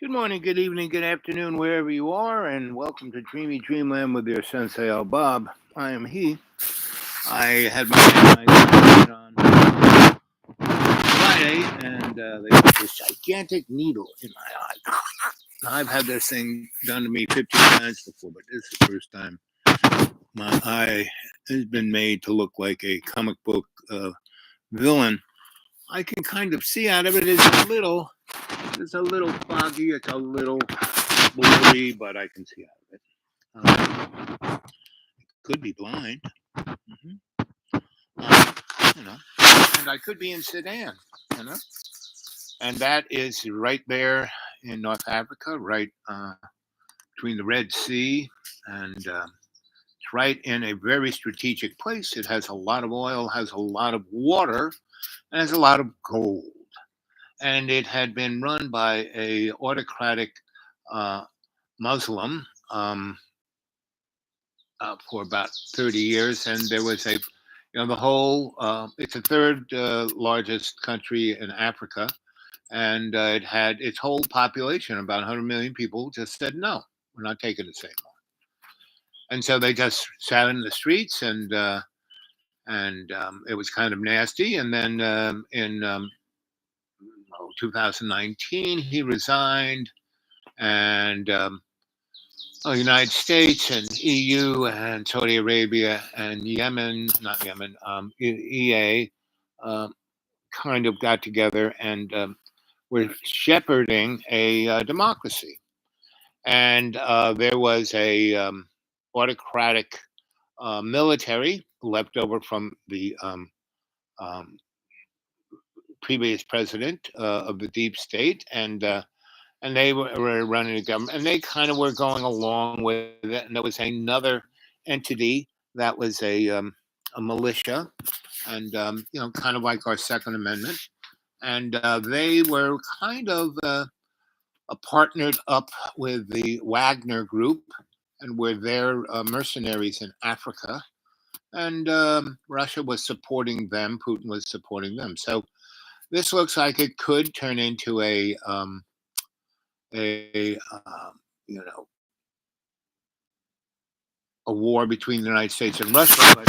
Good morning, good evening, good afternoon, wherever you are, and welcome to Dreamy Dreamland with your Sensei Al Bob. I am he. I had my eyes on Friday, and they put this gigantic needle in my eye. I've had this thing done to me 15 times before, but this is the first time my eye has been made to look like a comic book villain. I can kind of see out of it. It's a little foggy. It's a little blurry, but I can see out of it. Could be blind, you know, and I could be in Sudan, you know, and that is right there in North Africa, right between the Red Sea, and it's right in a very strategic place. It has a lot of oil, has a lot of water, and has a lot of gold. And it had been run by a autocratic uh, Muslim for about 30 years, and there was the whole. It's the third largest country in Africa, and it had its whole population, about 100 million people, just said no, we're not taking this anymore, and so they just sat in the streets, and it was kind of nasty. And then in 2019, he resigned, and United States and EU and Saudi Arabia and Yemen, not Yemen, EA, kind of got together and were shepherding a democracy. And there was a autocratic military left over from the um, previous president of the deep state, and they were running the government, and they kind of were going along with it. And there was another entity that was a militia, and kind of like our Second Amendment, and they were kind of partnered up with the Wagner Group, and were their mercenaries in Africa, and Russia was supporting them. Putin was supporting them. So this looks like it could turn into a a war between the United States and Russia, but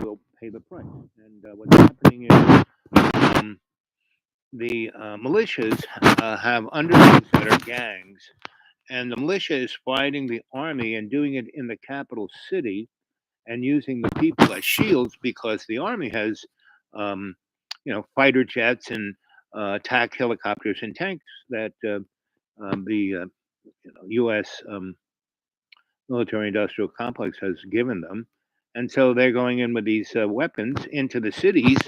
will pay the price. And what's happening is the militias have underlings that are gangs, and the militia is fighting the army and doing it in the capital city and using the people as shields, because the army has, um, fighter jets and attack helicopters and tanks that the U.S. Military industrial complex has given them. And so they're going in with these weapons into the cities,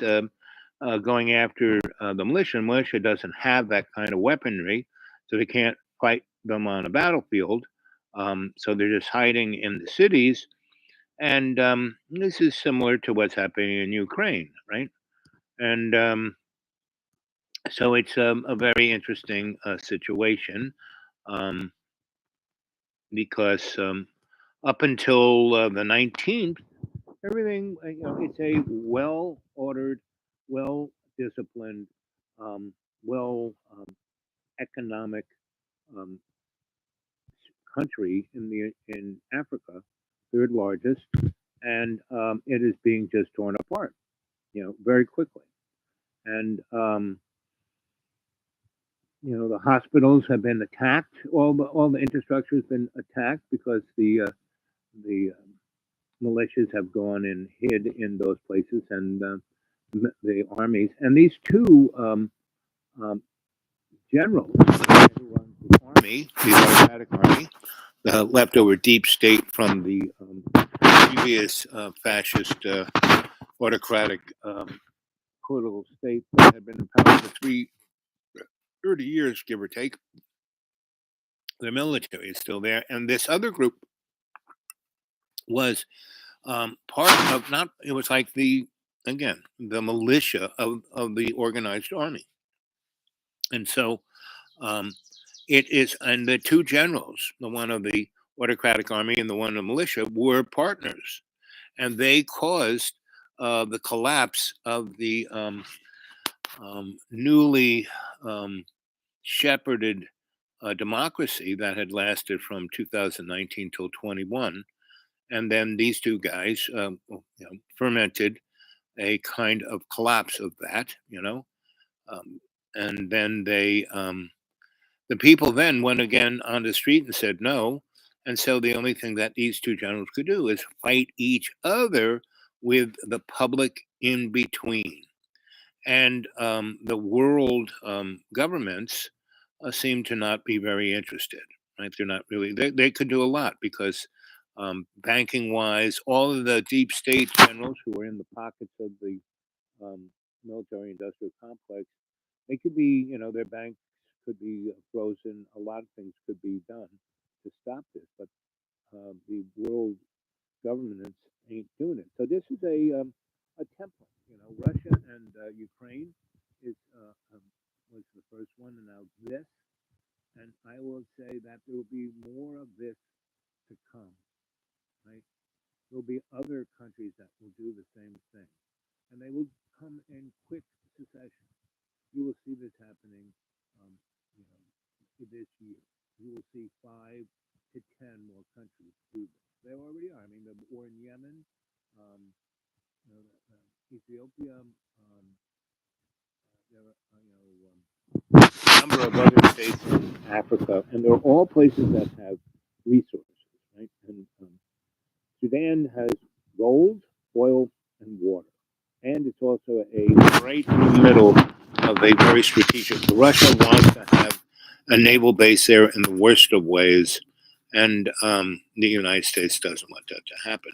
going after the militia. Militia doesn't have that kind of weaponry, so they can't fight them on a battlefield. So they're just hiding in the cities. And this is similar to what's happening in Ukraine, right? And so it's a very interesting situation, um, because up until the 19th, everything, it's a well ordered, well disciplined, well economic um, country in Africa, third largest, and it is being just torn apart, very quickly. And the hospitals have been attacked. All the infrastructure has been attacked because the militias have gone and hid in those places, and the armies. And these two um, generals who run the army, the autocratic army, the leftover deep state from the previous fascist autocratic political state that had been in power for 30 years, give or take. The military is still there, and this other group was part of, not, it was like the militia of the organized army. And so um, it is, and the two generals, the one of the autocratic army and the one of the militia, were partners, and they caused the collapse of the newly shepherded a democracy that had lasted from 2019 till 21. And then these two guys fermented a kind of collapse of that, and then the people then went again on the street and said no. And so the only thing that these two generals could do is fight each other with the public in between. And the world governments seem to not be very interested. Right? They're not really. They could do a lot because banking wise, all of the deep state generals who are in the pockets of the um, military industrial complex, they could be, their banks could be frozen. A lot of things could be done to stop this, but the world governments ain't doing it. So this is a template. Russia and Ukraine is was the first one, and now this. And I will say that there will be more of this to come. Right? There will be other countries that will do the same thing, and they will come in quick succession. You will see this happening, um, this year. You will see 5 to 10 more countries do this. They already are. I mean, the war in Yemen, um, Ethiopia, there are, a number of other states in Africa, and they're all places that have resources, right? And Sudan has gold, oil, and water. And it's also right in the middle of a very strategic. Russia wants to have a naval base there in the worst of ways, and the United States doesn't want that to happen.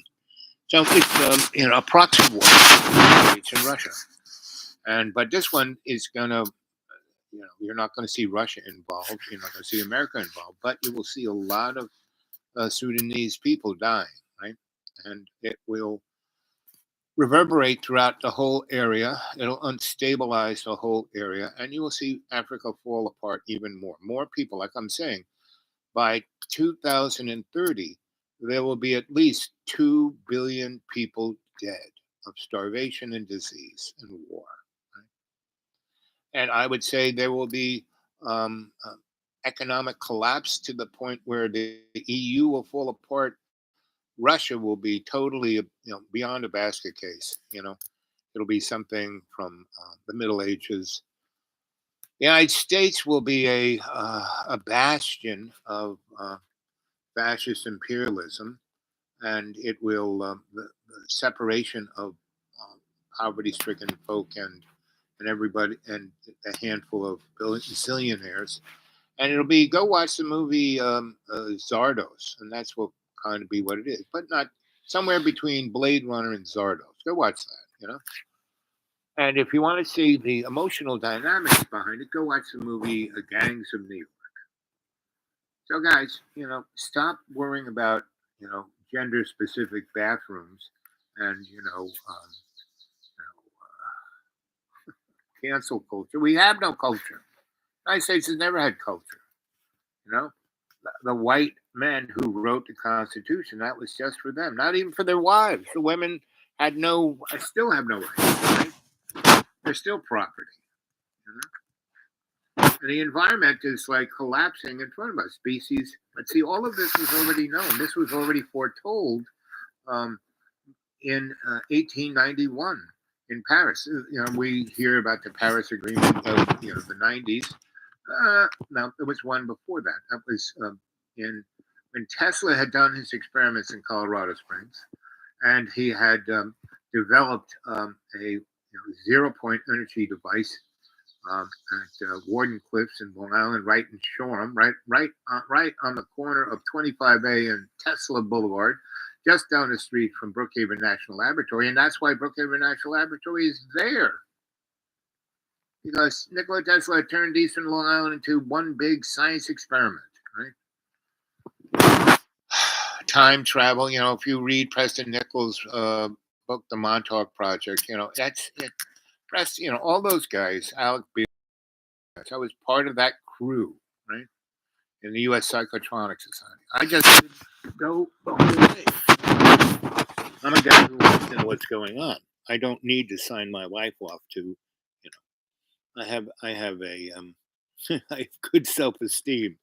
So it's a proxy war in Russia, but this one is gonna, you're not going to see Russia involved. You're not going to see America involved, but you will see a lot of Sudanese people dying, right? And it will reverberate throughout the whole area. It'll unstabilize the whole area, and you will see Africa fall apart even more. More people, like I'm saying, by 2030, there will be at least 2 billion people dead of starvation and disease and war. Right? And I would say there will be economic collapse to the point where the EU will fall apart. Russia will be totally, beyond a basket case. It'll be something from the Middle Ages. The United States will be a bastion of fascist imperialism, and it will the separation of poverty-stricken folk and everybody and a handful of zillionaires. And it'll be go watch the movie Zardos, and that's what kind of be what it is, but not somewhere between Blade Runner and Zardos. Go watch that. And if you want to see the emotional dynamics behind it, go watch the movie Gangs of New York. So, guys, stop worrying about gender-specific bathrooms and cancel culture. We have no culture. The United States has never had culture. The white men who wrote the Constitution, that was just for them, not even for their wives. The women still have no rights. Right? They're still property. And the environment is like collapsing in front of us. Species, but see, all of this was already known. This was already foretold in 1891 in Paris. We hear about the Paris Agreement of the 90s. No, there was one before that. That was when Tesla had done his experiments in Colorado Springs, and he had developed a 0-point energy device at Warden Cliffs in Long Island, right in Shoreham, right on the corner of 25A and Tesla Boulevard, just down the street from Brookhaven National Laboratory. And that's why Brookhaven National Laboratory is there. Because Nikola Tesla turned Eastern Long Island into one big science experiment, right? Time travel, if you read Preston Nichols' book, The Montauk Project, that's it. All those guys, Alec B. I was part of that crew, right? In the U.S. Psychotronic Society. I just didn't go the whole way. I'm a guy who wants to know what's going on. I don't need to sign my life off to, I have a I have good self-esteem.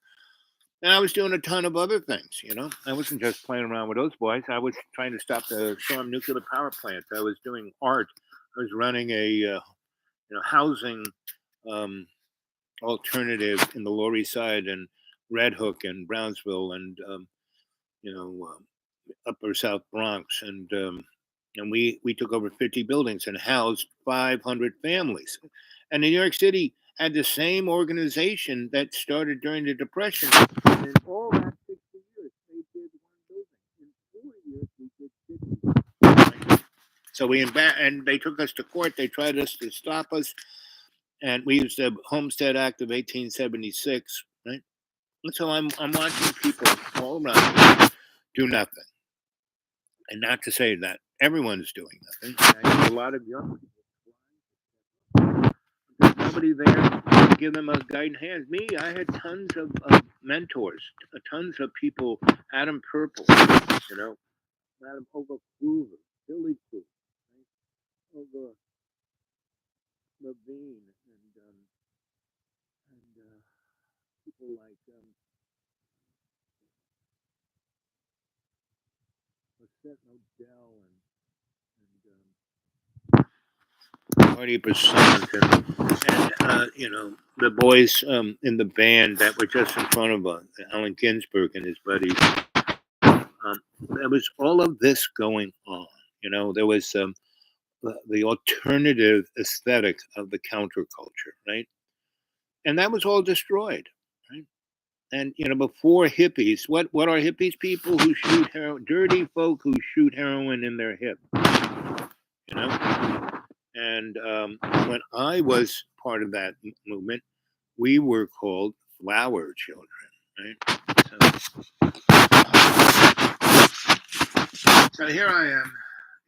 And I was doing a ton of other things, you know. I wasn't just playing around with those boys. I was trying to stop the Storm nuclear power plant. I was doing art. I was running a housing um, alternative in the Lower East Side and Red Hook and Brownsville and you know Upper South Bronx and we took over 50 buildings and housed 500 families. And New York City had the same organization that started during the Depression. And in all that 60 years, they did one building. In 4 years, we did 50. So and they took us to court. They tried us to stop us, and we used the Homestead Act of 1876, right? And so I'm watching people all around me do nothing, and not to say that everyone's doing nothing. I see a lot of young people. There's nobody there to give them a guiding hand. Me, I had tons of mentors, tons of people. Adam Purple, you know, Adam Over Groover, Billy Cruz, right? Over Levine, and people like Lisette Odell and 20% and you know the boys in the band that were just in front of Allen Ginsberg and his buddies. There was all of this going on. You know, there was the alternative aesthetic of the counterculture, right? And that was all destroyed, right? And you know, before hippies, what are hippies? People who shoot heroin, dirty folk who shoot heroin in their hip, you know. And when I was part of that movement, we were called flower children, right? So here I am,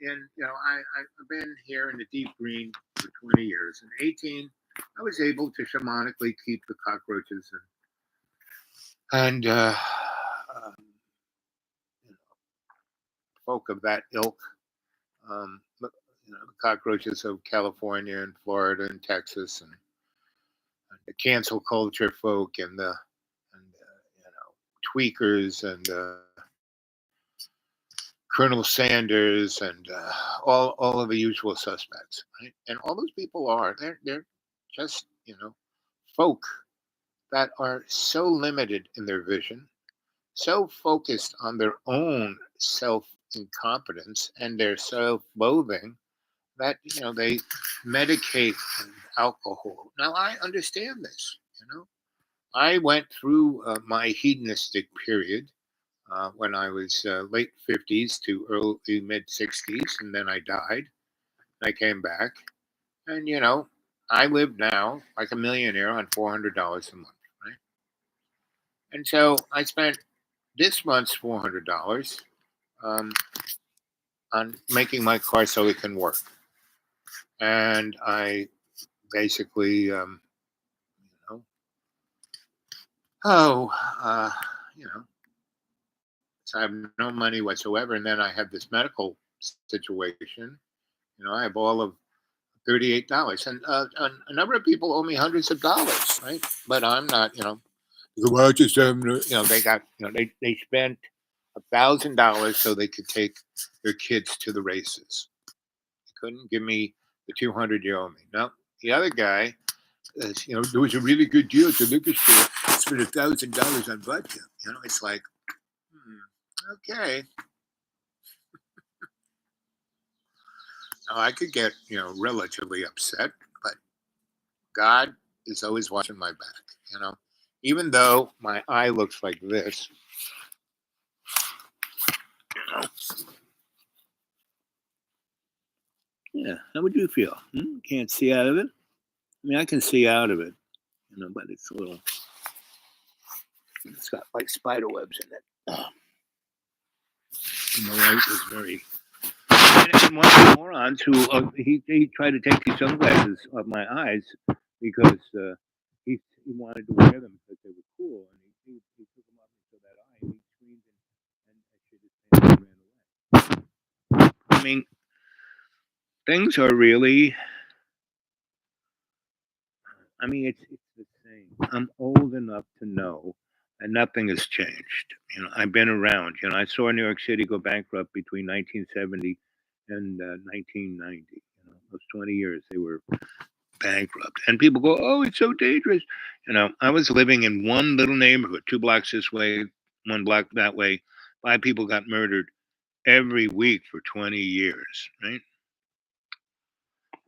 and you know, I've been here in the deep green for 20 years. In 18, I was able to shamanically keep the cockroaches and um, you know, folk of that ilk, you know, the cockroaches of California and Florida and Texas and the cancel culture folk and you know tweakers and Colonel Sanders and all of the usual suspects, right? And all those people are they're just you know folk that are so limited in their vision, so focused on their own self incompetence and their self loathing that you know they medicate with alcohol. Now I understand this. You know, I went through my hedonistic period when I was late 50s to early mid 60s, and then I died. I came back, and you know, I live now like a millionaire on $400 a month, right? And so I spent this month's $400 um, on making my car so it can work, and I basically, you know, oh, you know, so I have no money whatsoever, and then I have this medical situation. You know, I have all of $38, and a number of people owe me hundreds of dollars, right? But I'm not, you know. Well, I just you know, they got, you know, they spent $1,000 so they could take their kids to the races. They couldn't give me the 200 you owe me. No, the other guy, you know, there was a really good deal at the liquor store. I spent $1,000 on vodka. You know, it's like, okay. Now, I could get, you know, relatively upset, but God is always watching my back, you know. Even though my eye looks like this, you know. Yeah, how would you feel? Can't see out of it? I mean, I can see out of it, you know, but it's a little, it's got like spider webs in it. And the light is very. And one of the morons who he tried to take these sunglasses off my eyes because he wanted to wear them because they were cool, and he took them off so that eye, and he screamed and I should have ran away. I mean, things are really. I mean, it's the same. I'm old enough to know that nothing has changed. I've been around. I saw New York City go bankrupt between 1970 and 1990. Those 20 years they were bankrupt. And people go, "Oh, it's so dangerous." I was living in one little neighborhood, 2 blocks this way, 1 block that way. 5 people got murdered every week for 20 years, right?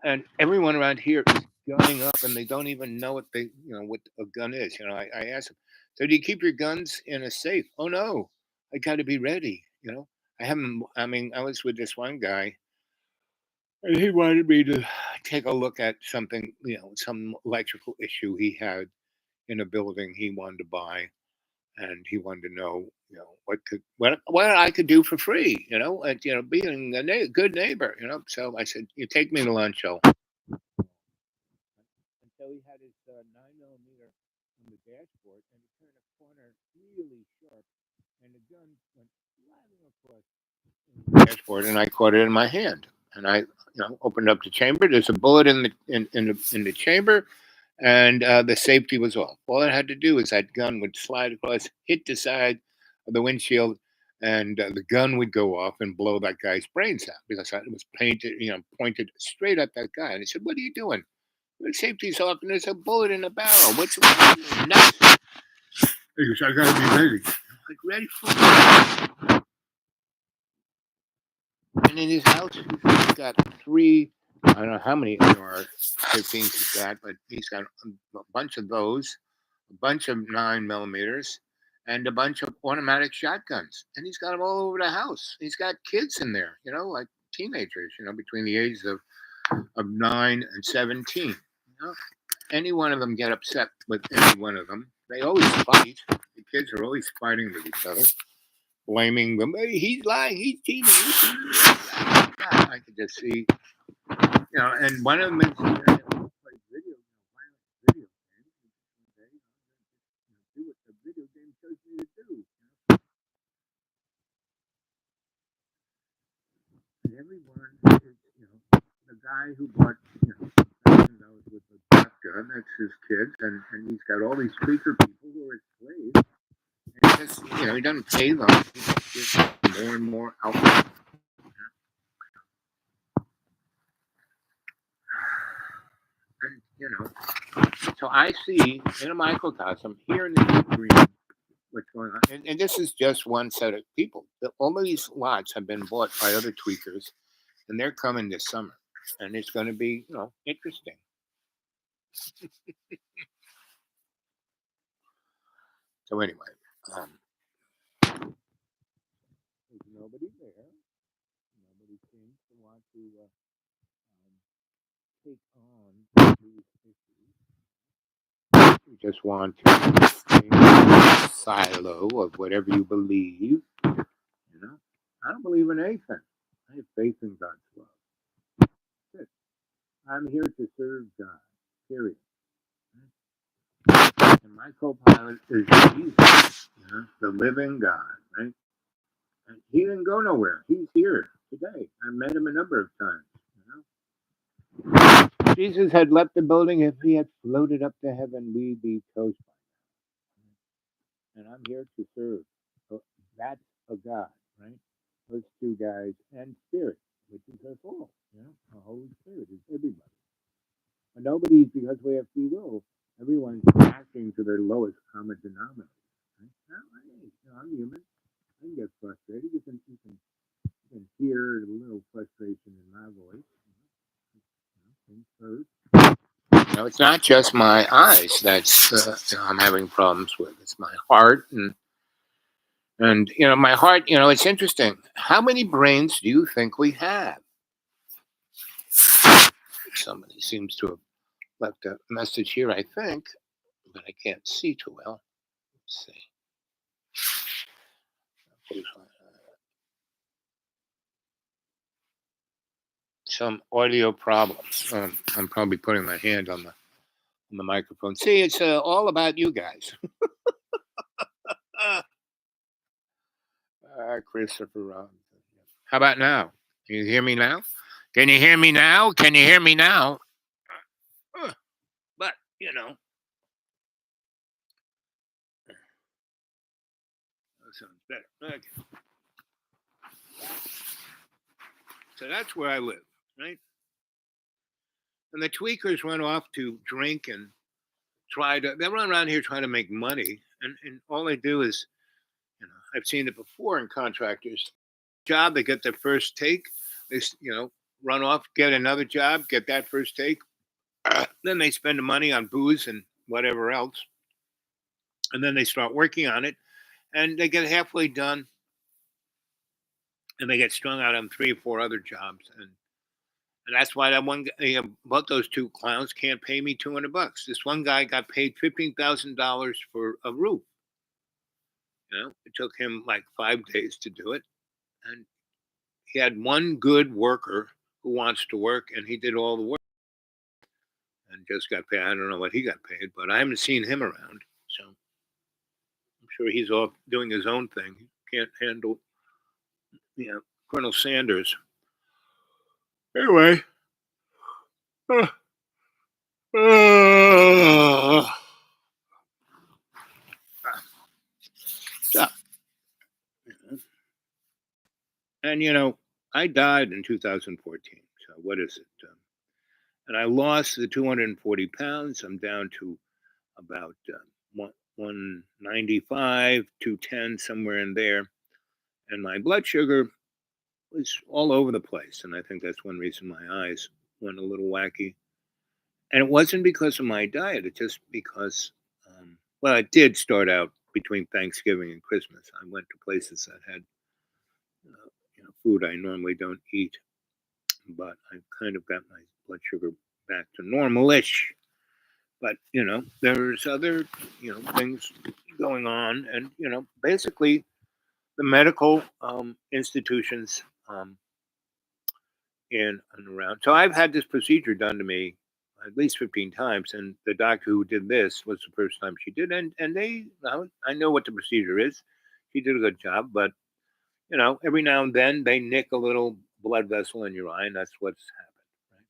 And everyone around here is gunning up, and they don't even know what a gun is. I ask them, "So do you keep your guns in a safe?" "Oh no, I got to be ready." I haven't. I mean, I was with this one guy, and he wanted me to take a look at something, some electrical issue he had in a building he wanted to buy, and he wanted to know, what I could do for free, and being a good neighbor. So I said, "You take me to lunch, Joe." And so he had his 9 millimeter on the dashboard, and he turned a corner really sharp, and the gun went flying across the dashboard, and I caught it in my hand, and I, opened up the chamber. There's a bullet in the chamber, and the safety was off. All I had to do was that gun would slide across, hit the side of the windshield, and the gun would go off and blow that guy's brains out because it was painted, pointed straight at that guy. And he said, "What are you doing? The safety's off, and there's a bullet in the barrel. What's wrong? You're nuts." He goes, "I gotta be ready." I'm like, "Ready for what?" And in his house, he's got three. I don't know how many AR-15s he's got, but he's got a bunch of those, a bunch of 9 millimeters, and a bunch of automatic shotguns. And he's got them all over the house. He's got kids in there, like teenagers, between the ages of 9 and 17. Any one of them get upset with any one of them. They always fight. The kids are always fighting with each other, blaming them. "Hey, he's lying. He's cheating. He's cheating." I could just see, and one of them is play violent video games. Do what the video game tells me to do. And everyone is, the guy who bought, $1,000 worth of gun, that's his kids, and he's got all these speaker people who are slaves. And he just, he doesn't pay them. He just gives them more and more output. And, so I see in a microcosm here in the green what's going on. And this is just one set of people. All of these lots have been bought by other tweakers, and they're coming this summer. And it's going to be, interesting. So anyway, um, there's nobody there. Nobody seems to want to take on these issues. You just want to stay in the silo of whatever you believe. I don't believe in anything. I have faith in God's love. That's it. I'm here to serve God. Period. And my co-pilot is Jesus, the living God, right? And he didn't go nowhere. He's here today. I met him a number of times. If Jesus had left the building, if he had floated up to heaven, we'd be toast. And I'm here to serve. So that's a God, right? Those two guys and Spirit, which is us all. The Holy Spirit is everybody. And nobody, because we have free will, everyone's acting to their lowest common denominator. Right? Hey, I'm human. I can get frustrated. You can hear a little frustration in my voice. Things hurt. It's not just my eyes that's I'm having problems with. It's my heart and my heart. It's interesting. How many brains do you think we have? Somebody seems to have left a message here, I think, but I can't see too well. Let's see. Some audio problems. I'm probably putting my hand on the microphone. See, it's all about you guys. Christopher Robinson. How about now? Can you hear me now? Can you hear me now? Can you hear me now? But Okay. So that's where I live, right? And the tweakers run off to drink and they run around here trying to make money. And all they do is, I've seen it before in contractors. Job, they get their first take. Run off, get another job, get that first take. Then they spend the money on booze and whatever else. And then they start working on it and they get halfway done and they get strung out on three or four other jobs. And that's why that one, both those two clowns can't pay me $200. This one guy got paid $15,000 for a roof. It took him like 5 days to do it. And he had one good worker who wants to work, and he did all the work and just got paid. I don't know what he got paid, but I haven't seen him around. So I'm sure he's off doing his own thing. He can't handle, Colonel Sanders. Anyway. Uh, uh, so, and I died in 2014. So what is it? And I lost the 240 pounds. I'm down to about 195, 210, somewhere in there. And my blood sugar was all over the place. And I think that's one reason my eyes went a little wacky. And it wasn't because of my diet. It's just because, well, it did start out between Thanksgiving and Christmas. I went to places that had, food I normally don't eat. But I've kind of got my blood sugar back to normal-ish. But there's other things going on, and basically the medical institutions in and around. So I've had this procedure done to me at least 15 times, and the doctor who did this was the first time she did, and I know what the procedure is. She did a good job, but every now and then they nick a little blood vessel in your eye, and that's what's happened,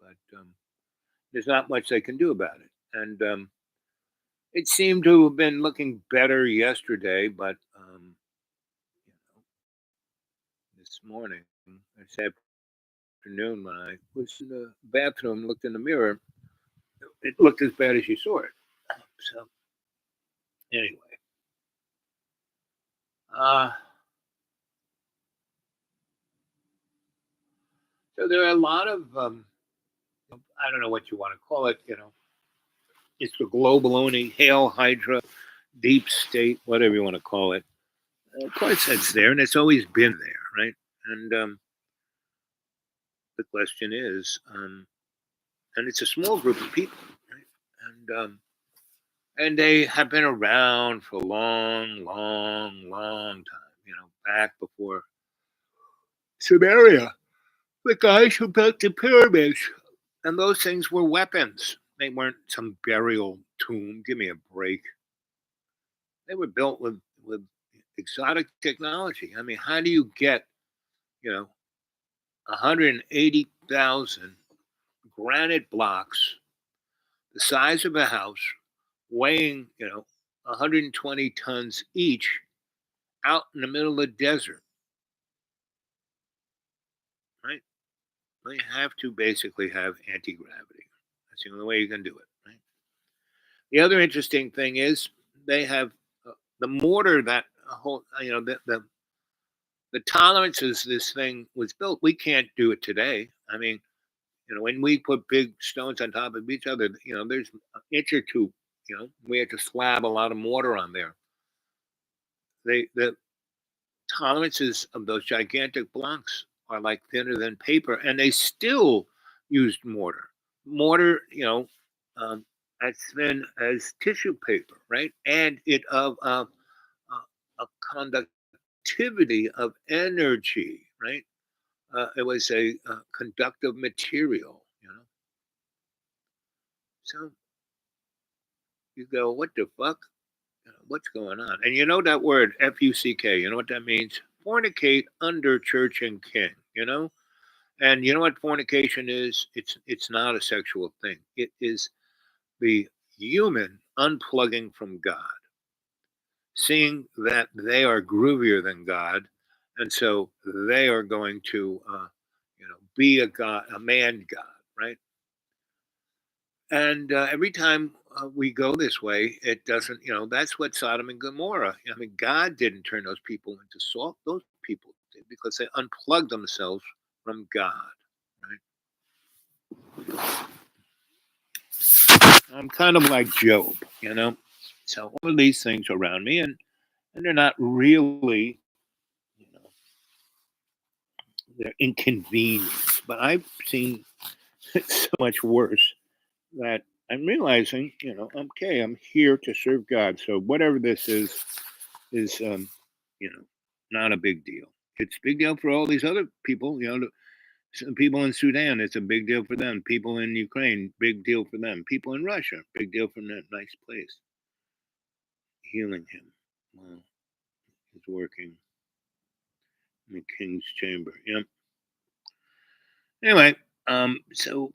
right? But there's not much they can do about it, and it seemed to have been looking better yesterday, but you know, this morning, this afternoon, when I was in the bathroom, looked in the mirror, it looked as bad as you saw it. So anyway, uh, so there are a lot of I don't know what you want to call it. It's the globaloney, hail hydra, deep state, whatever you want to call it. Of course, it's there, and it's always been there, right? And the question is, and it's a small group of people, right? And they have been around for a long, long, long time. Back before Sumeria, the guys who built the pyramids, and those things were weapons. They weren't some burial tomb. Give me a break. They were built with exotic technology. I mean, how do you get you know 180,000 granite blocks the size of a house, weighing 120 tons each, out in the middle of the desert, right? They have to basically have anti-gravity. That's the only way you can do it, right? The other interesting thing is they have the mortar that whole the tolerances this thing was built. We can't do it today. I mean, when we put big stones on top of each other, there's an inch or two. We had to slab a lot of mortar on there. The tolerances of those gigantic blocks are like thinner than paper, and they still used mortar. Mortar, as thin as tissue paper, right? And it of a conductivity of energy, right? It was a conductive material. So you go, what the fuck? What's going on? And you know that word FUCK. You know what that means? Fornicate under church and king. And you know what fornication is? It's not a sexual thing. It is the human unplugging from God. seeing that they are groovier than God, and so they are going to, be a god, a man god, right? And every time we go this way, it doesn't. That's what Sodom and Gomorrah. I mean, God didn't turn those people into salt; those people did because they unplugged themselves from God. Right? I'm kind of like Job. So all of these things around me, and they're not really, you know, they're inconvenience. But I've seen so much worse that I'm realizing, okay, I'm here to serve God. So whatever this is, you know, not a big deal. It's a big deal for all these other people. Some people in Sudan, it's a big deal for them. People in Ukraine, big deal for them. People in Russia, big deal for that nice place. Healing him. Well, he's working in the king's chamber. Yep. Anyway, so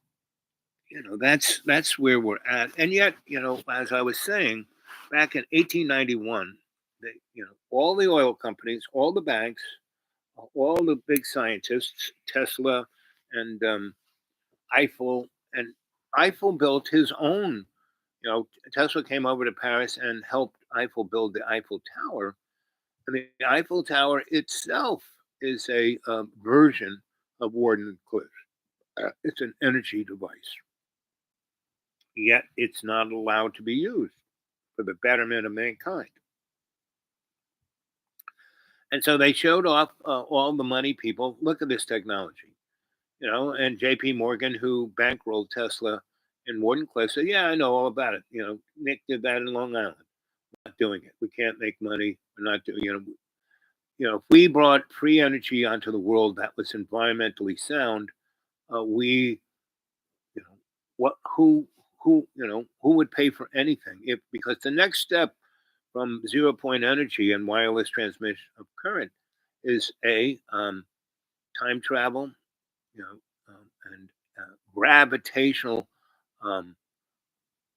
that's where we're at, and yet as I was saying, back in 1891, all the oil companies, all the banks, all the big scientists, Tesla and Eiffel, and Eiffel built his own. Tesla came over to Paris and helped Eiffel build the Eiffel Tower, and the Eiffel Tower itself is a version of Warden Cliff. It's an energy device, yet it's not allowed to be used for the betterment of mankind. And so they showed off all the money people. Look at this technology, and J.P. Morgan, who bankrolled Tesla and Wardenclyffe, said, "Yeah, I know all about it. Nick did that in Long Island. We're not doing it. We can't make money. We're not doing. If we brought free energy onto the world that was environmentally sound, we, you know, what who would pay for anything if because the next step from zero point energy and wireless transmission of current is a time travel, you know, and gravitational, um,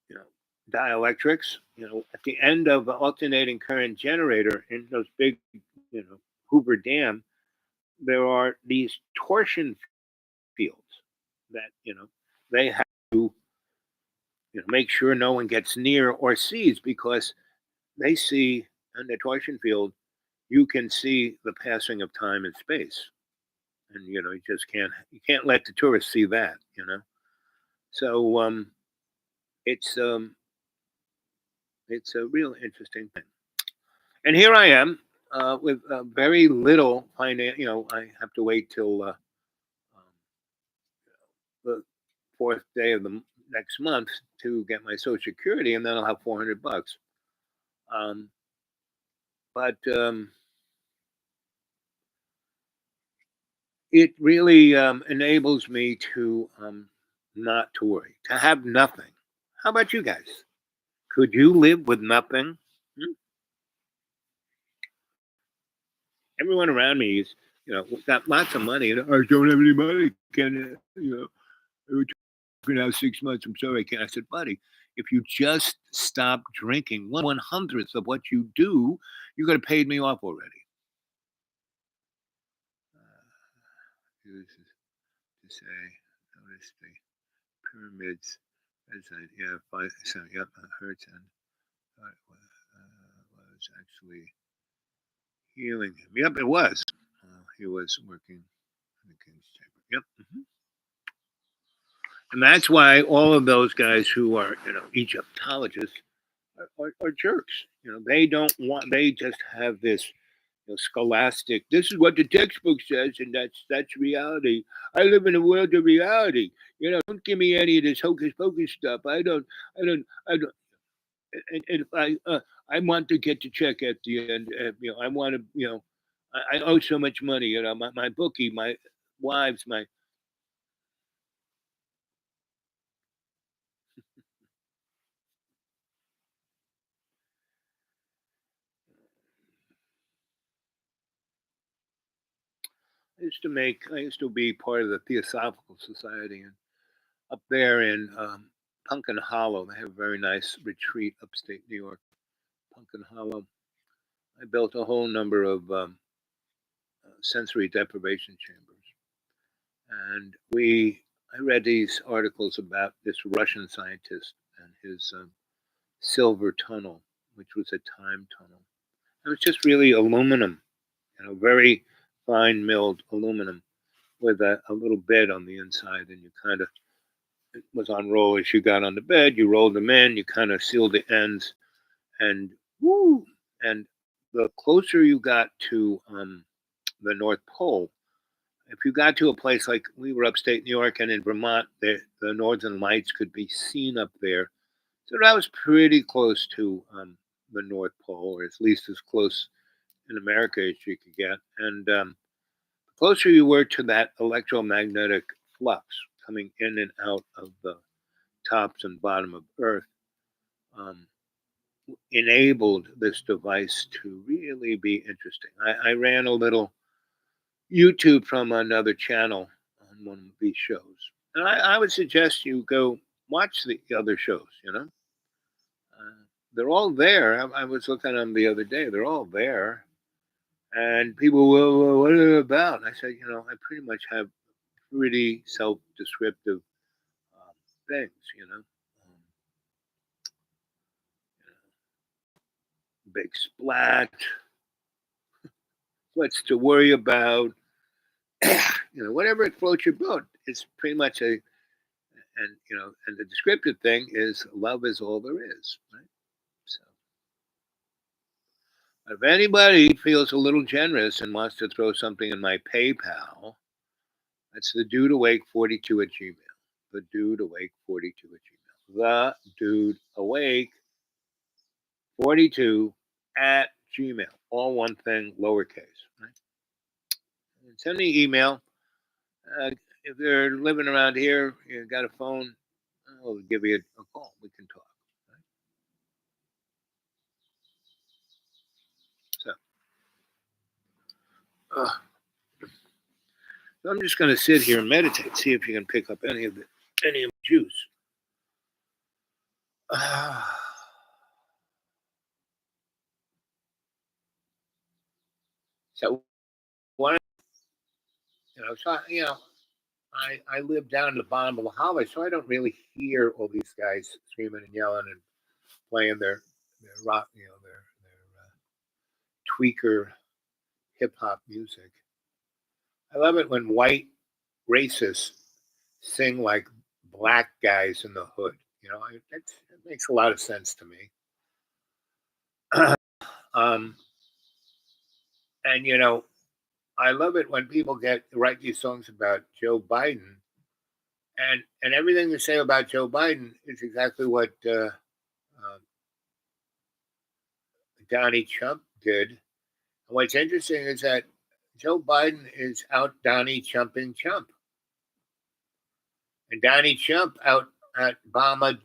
you know, dielectrics. At the end of an alternating current generator in those big, Hoover Dam, there are these torsion fields that they have to make sure no one gets near or sees because they see in the torsion field you can see the passing of time and space, and you can't let the tourists see that. So it's a real interesting thing, and here I am with very little finance. I have to wait till the fourth day of the next month to get my social security, and then I'll have $400. um, but it really enables me to not to worry, to have nothing. How about you guys? Could you live with nothing? Hmm? Everyone around me is, got lots of money. And I don't have any money. Can we're talking now 6 months. I'm sorry, I can't. I said, buddy, if you just stop drinking 1/100th of what you do, you could have paid me off already. This is to say, notice the pyramids. As I, yeah, five, so yep, hurts and was actually healing him. Yep, it was. He was working in the king's chamber. Yep. And that's why all of those guys who are, Egyptologists are jerks. They don't want. They just have this scholastic. This is what the textbook says, and that's reality. I live in a world of reality. Don't give me any of this hocus pocus stuff. I don't. I don't. I don't. And if I want to get the check at the end. I want to. I owe so much money. My bookie, my wives, my. I used to be part of the Theosophical Society, and up there in Pumpkin Hollow, they have a very nice retreat upstate New York, Pumpkin Hollow. I built a whole number of sensory deprivation chambers, and I read these articles about this Russian scientist and his silver tunnel, which was a time tunnel. It was just really aluminum, very fine milled aluminum with a little bed on the inside, and you kind of it was on roll as you got on the bed. You rolled them in, you kind of sealed the ends, and woo! And the closer you got to the North Pole, if you got to a place like we were upstate New York and in Vermont, the Northern Lights could be seen up there. So that was pretty close to the North Pole, or at least as close in America as you could get. And the closer you were to that electromagnetic flux coming in and out of the tops and bottom of Earth, um, enabled this device to really be interesting. I ran a little YouTube from another channel on one of these shows, and I would suggest you go watch the other shows. They're all there. I was looking at them the other day. They're all there, and people, well, what are they about? And I said, I pretty much have pretty self-descriptive things. Big splat. What's to worry about? Whatever it floats your boat. It's pretty much and the descriptive thing is love is all there is, right? So if anybody feels a little generous and wants to throw something in my PayPal, that's the dude awake 42 at Gmail. The dude awake 42 at Gmail. The dude awake 42 at Gmail. All one thing, lowercase. Right? And send me email. Uh, if you're living around here, you got a phone, I'll give you a call. We can talk. Right? So, uh, so I'm just going to sit here and meditate. See if you can pick up any of the juice. So one, I live down at the bottom of the hollow, so I don't really hear all these guys screaming and yelling and playing their rock, their tweaker hip hop music. I love it when white racists sing like black guys in the hood. It makes a lot of sense to me. um, and I love it when people write these songs about Joe Biden, and everything they say about Joe Biden is exactly what Donnie Trump did. And what's interesting is that Joe Biden is out Donnie Trumping Trump, and Donnie Trump out at Bama,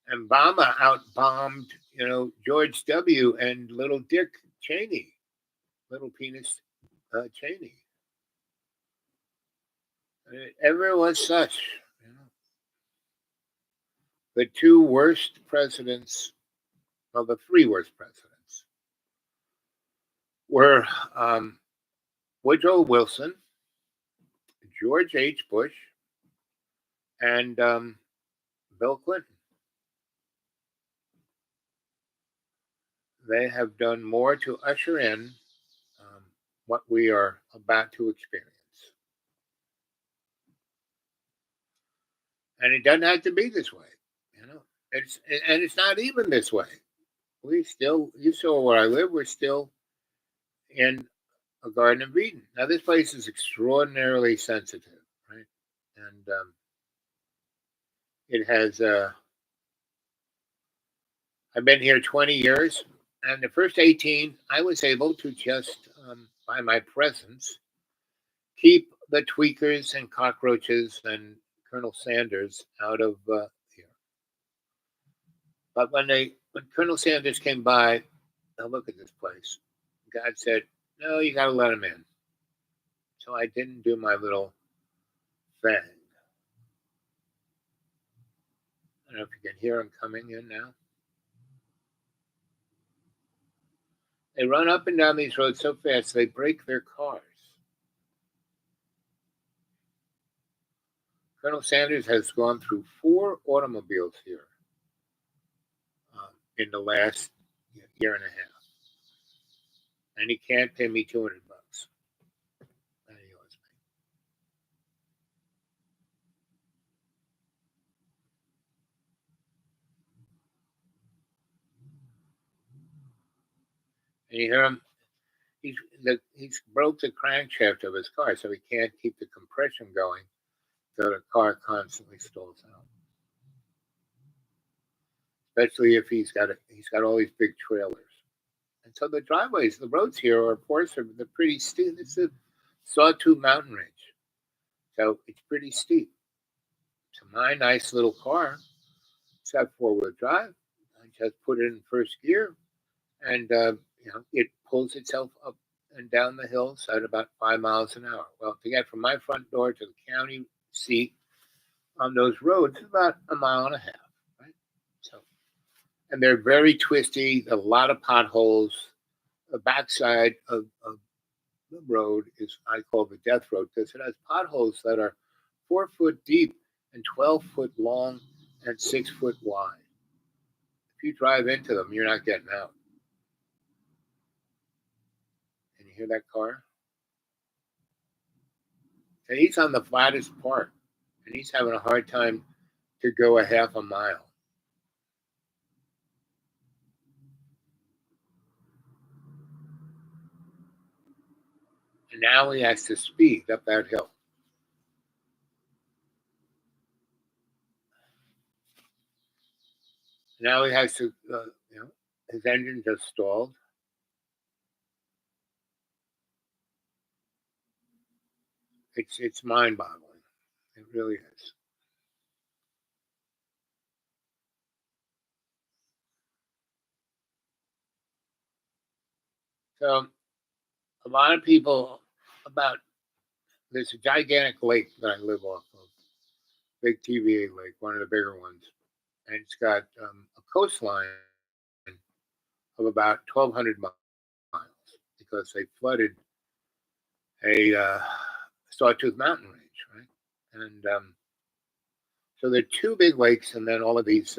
and Bama out bombed George W. and little Dick Cheney, little penis Cheney. Ever was such. The two worst presidents, well, the three worst presidents were Woodrow Wilson, George H. Bush, and Bill Clinton. They have done more to usher in what we are about to experience. And it doesn't have to be this way. It's not even this way. You saw where I live, we're still in a Garden of Eden. Now, this place is extraordinarily sensitive, right? And it has, I've been here 20 years, and the first 18, I was able to just, by my presence, keep the tweakers and cockroaches and Colonel Sanders out of here. But when Colonel Sanders came by, now look at this place. God said, "No, you got to let him in." So I didn't do my little thing. I don't know if you can hear him coming in now. They run up and down these roads so fast they break their cars. Colonel Sanders has gone through 4 automobiles here in the last year and a half, and he can't pay me $200. And he owes me. And you hear him. He's broke the crankshaft of his car, so he can't keep the compression going. So the car constantly stalls out. Especially if he's got all these big trailers. And so the driveways, the roads here are forest, they're pretty steep. It's a sawtooth mountain range, so it's pretty steep. So my nice little car, it's got 4-wheel drive. I just put it in first gear, and it pulls itself up and down the hills at about 5 miles an hour. Well, to get from my front door to the county seat on those roads, it's about a mile and a half, right? So, and they're very twisty. A lot of potholes. The backside of the road is I call the death road because it has potholes that are 4 foot deep and 12 foot long and 6 foot wide. If you drive into them, you're not getting out. Can you hear that car? And he's on the flattest part, and he's having a hard time to go a half a mile. And now he has to speed up that hill. Now he has to, his engine just stalled. It's mind-boggling. It really is. So a lot of people about there's a gigantic lake that I live off of, big TVA lake, one of the bigger ones, and it's got a coastline of about 1,200 miles because they flooded a Sawtooth Mountain range, right? And so there are 2 big lakes, and then all of these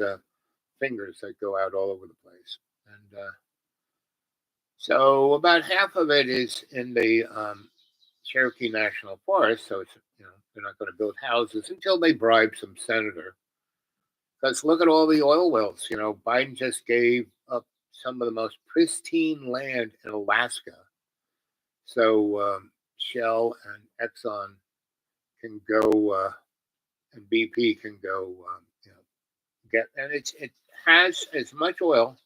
fingers that go out all over the place. And so about half of it is in the Cherokee National Forest. So it's they're not going to build houses until they bribe some senator. Because look at all the oil wells. Biden just gave up some of the most pristine land in Alaska, so Shell and Exxon can go, and BP can go, get, and it has as much oil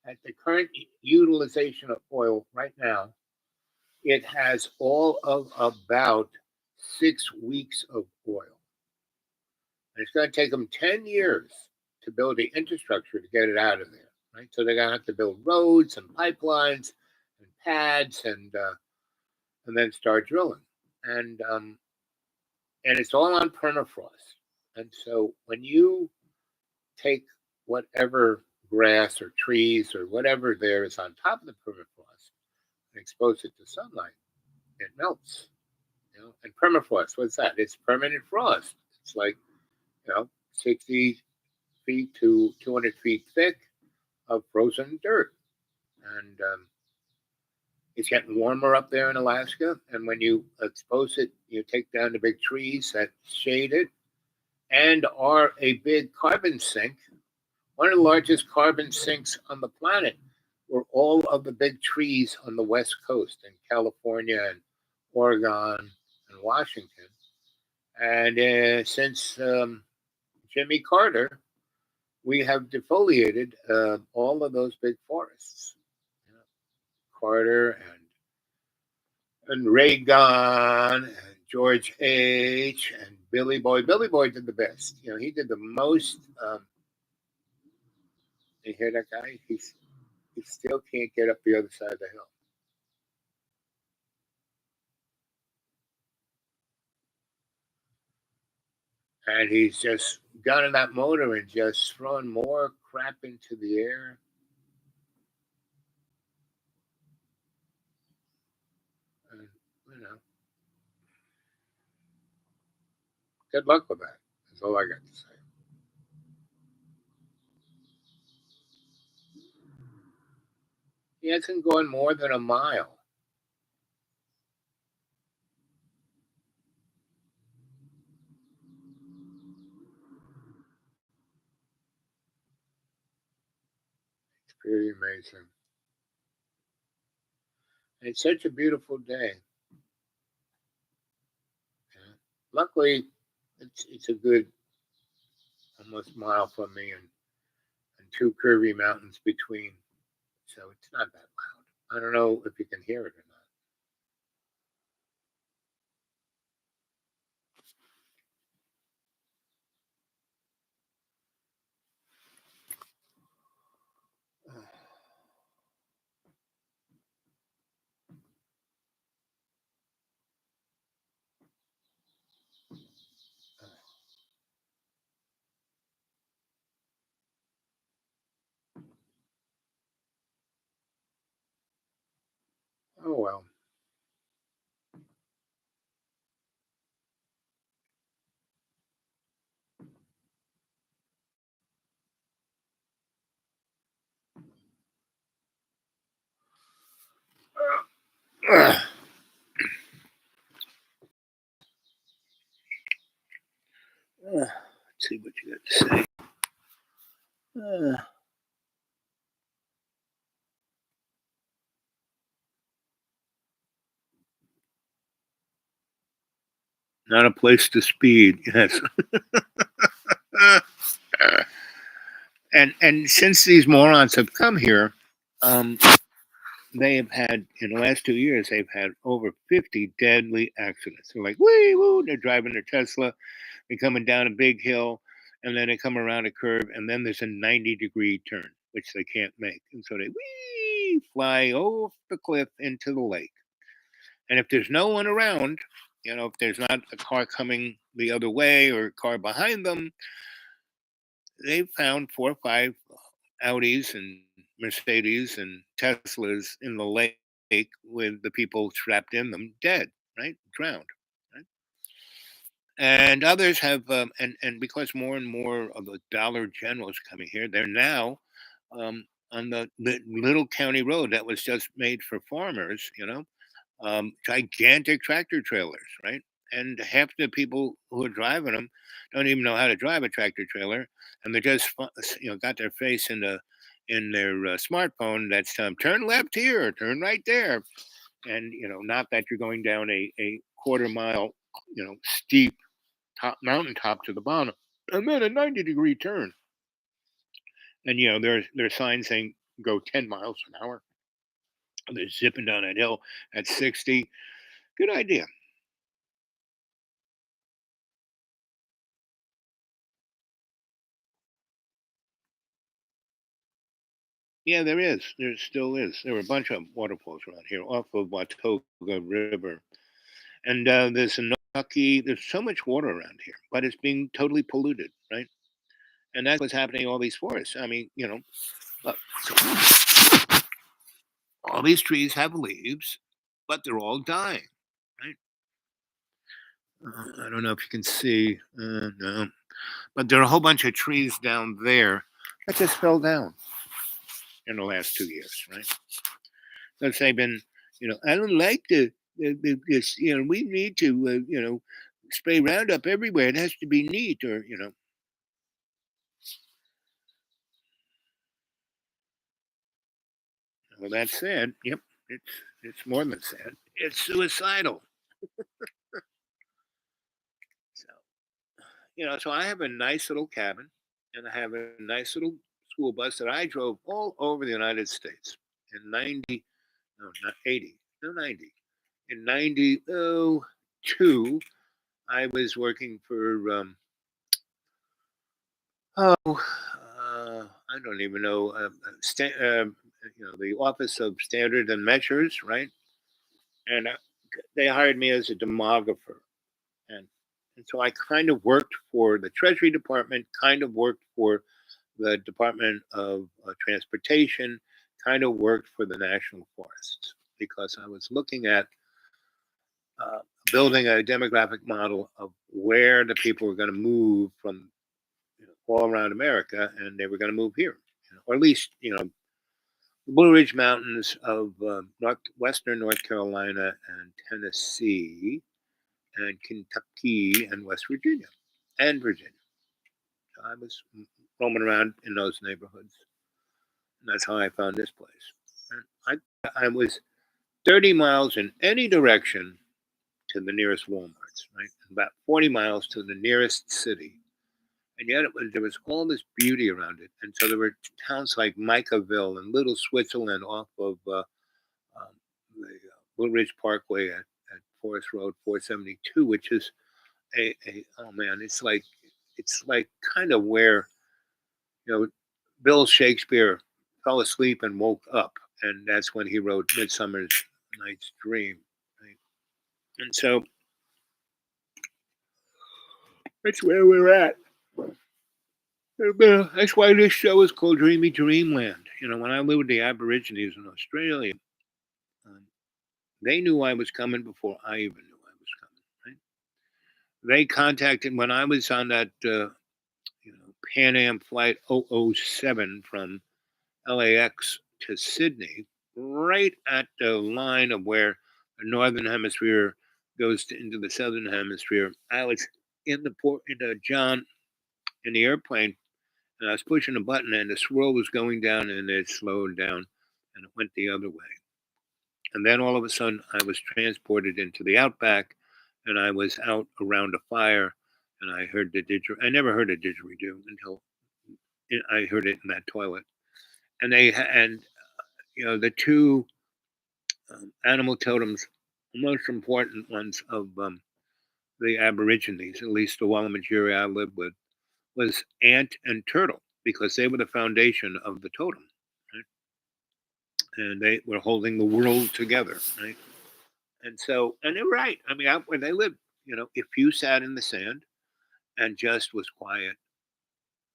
at the current utilization of oil right now. It has all of about 6 weeks of oil. And it's going to take them 10 years to build the infrastructure to get it out of there, right? So they're going to have to build roads and pipelines and pads and then start drilling. And it's all on permafrost. And so when you take whatever grass or trees or whatever there is on top of the permafrost and expose it to sunlight, it melts. And permafrost, what's that? It's permanent frost. It's like 60 feet to 200 feet thick of frozen dirt. And it's getting warmer up there in Alaska. And when you expose it, you take down the big trees that shade it and are a big carbon sink. One of the largest carbon sinks on the planet were all of the big trees on the West Coast in California and Oregon and Washington. And since Jimmy Carter, we have defoliated all of those big forests. Carter and Reagan and George H. and Billy Boy. Billy Boy did the best. He did the most. You hear that guy? He still can't get up the other side of the hill. And he's just got in that motor and just throwing more crap into the air. Good luck with that. That's all I got to say. He hasn't gone more than a mile. It's pretty amazing. It's such a beautiful day. Yeah. Luckily, it's a good almost mile from me and two curvy mountains between, so it's not that loud. I don't know if you can hear it or not. Oh well. Let's see what you got to say. Uh, Not a place to speed. Yes. And since these morons have come here, um, they have had in the last 2 years they've had over 50 deadly accidents. They're like, wee woo, they're driving their Tesla, they're coming down a big hill, and then they come around a curve, and then there's a 90-degree turn, which they can't make. And so they wee fly off the cliff into the lake. And if there's no one around, if there's not a car coming the other way or a car behind them, they've found 4 or 5 Audis and Mercedes and Teslas in the lake with the people trapped in them dead, right? Drowned. Right? And others have, and because more and more of the Dollar Generals coming here, they're now on the little county road that was just made for farmers, gigantic tractor trailers, right? And half the people who are driving them don't even know how to drive a tractor trailer, and they just got their face in their smartphone that's turn left here, turn right there, and not that you're going down a quarter mile, steep mountaintop to the bottom, and then a 90-degree turn, and there's signs saying go 10 miles an hour. They're zipping down that hill at 60. Good idea. Yeah, there is. There still is. There are a bunch of waterfalls around here off of Watauga River. And there's a Kentucky. There's so much water around here, but it's being totally polluted, right? And that's what's happening in all these forests. I mean, look, all these trees have leaves, but they're all dying, right? I don't know if you can see, no, but there are a whole bunch of trees down there that just fell down in the last 2 years, right? Since they've been, I don't like this, we need to, spray Roundup everywhere. It has to be neat, or well, that's sad. Yep, it's more than sad. It's suicidal. So so I have a nice little cabin, and I have a nice little school bus that I drove all over the United States in 90, no, not 80, no 90. In 92, I was working for I don't even know. The Office of Standard and Measures, right? And they hired me as a demographer, and so I kind of worked for the Treasury Department, kind of worked for the Department of Transportation, kind of worked for the National Forests because I was looking at building a demographic model of where the people were going to move from, all around America, and they were going to move here, or at least the Blue Ridge Mountains of western North Carolina and Tennessee and Kentucky and West Virginia and Virginia. So I was roaming around in those neighborhoods, and that's how I found this place. And I was 30 miles in any direction to the nearest Walmarts, right? About 40 miles to the nearest city. And yet there was all this beauty around it. And so there were towns like Micaville and Little Switzerland off of the Blue Ridge Parkway at Forest Road 472, which is oh man, it's like kind of where you know Bill Shakespeare fell asleep and woke up, and that's when he wrote Midsummer Night's Dream. Right? And so that's where we're at. That's why this show is called Dreamy Dreamland. When I lived with the Aborigines in Australia, um, they knew I was coming before I even knew I was coming. Right? They contacted when I was on that Pan Am flight 007 from LAX to Sydney, right at the line of where the northern hemisphere goes into the southern hemisphere. I was in the airplane, and I was pushing a button, and the swirl was going down, and it slowed down, and it went the other way. And then all of a sudden, I was transported into the outback, and I was out around a fire, and I heard the didgeridoo. I never heard a didgeridoo until I heard it in that toilet. And the two animal totems, the most important ones of the Aborigines, at least the Wallamajiri I lived with, was ant and turtle because they were the foundation of the totem, right? And they were holding the world together, right? And they're right. I mean, out where they lived, if you sat in the sand and just was quiet,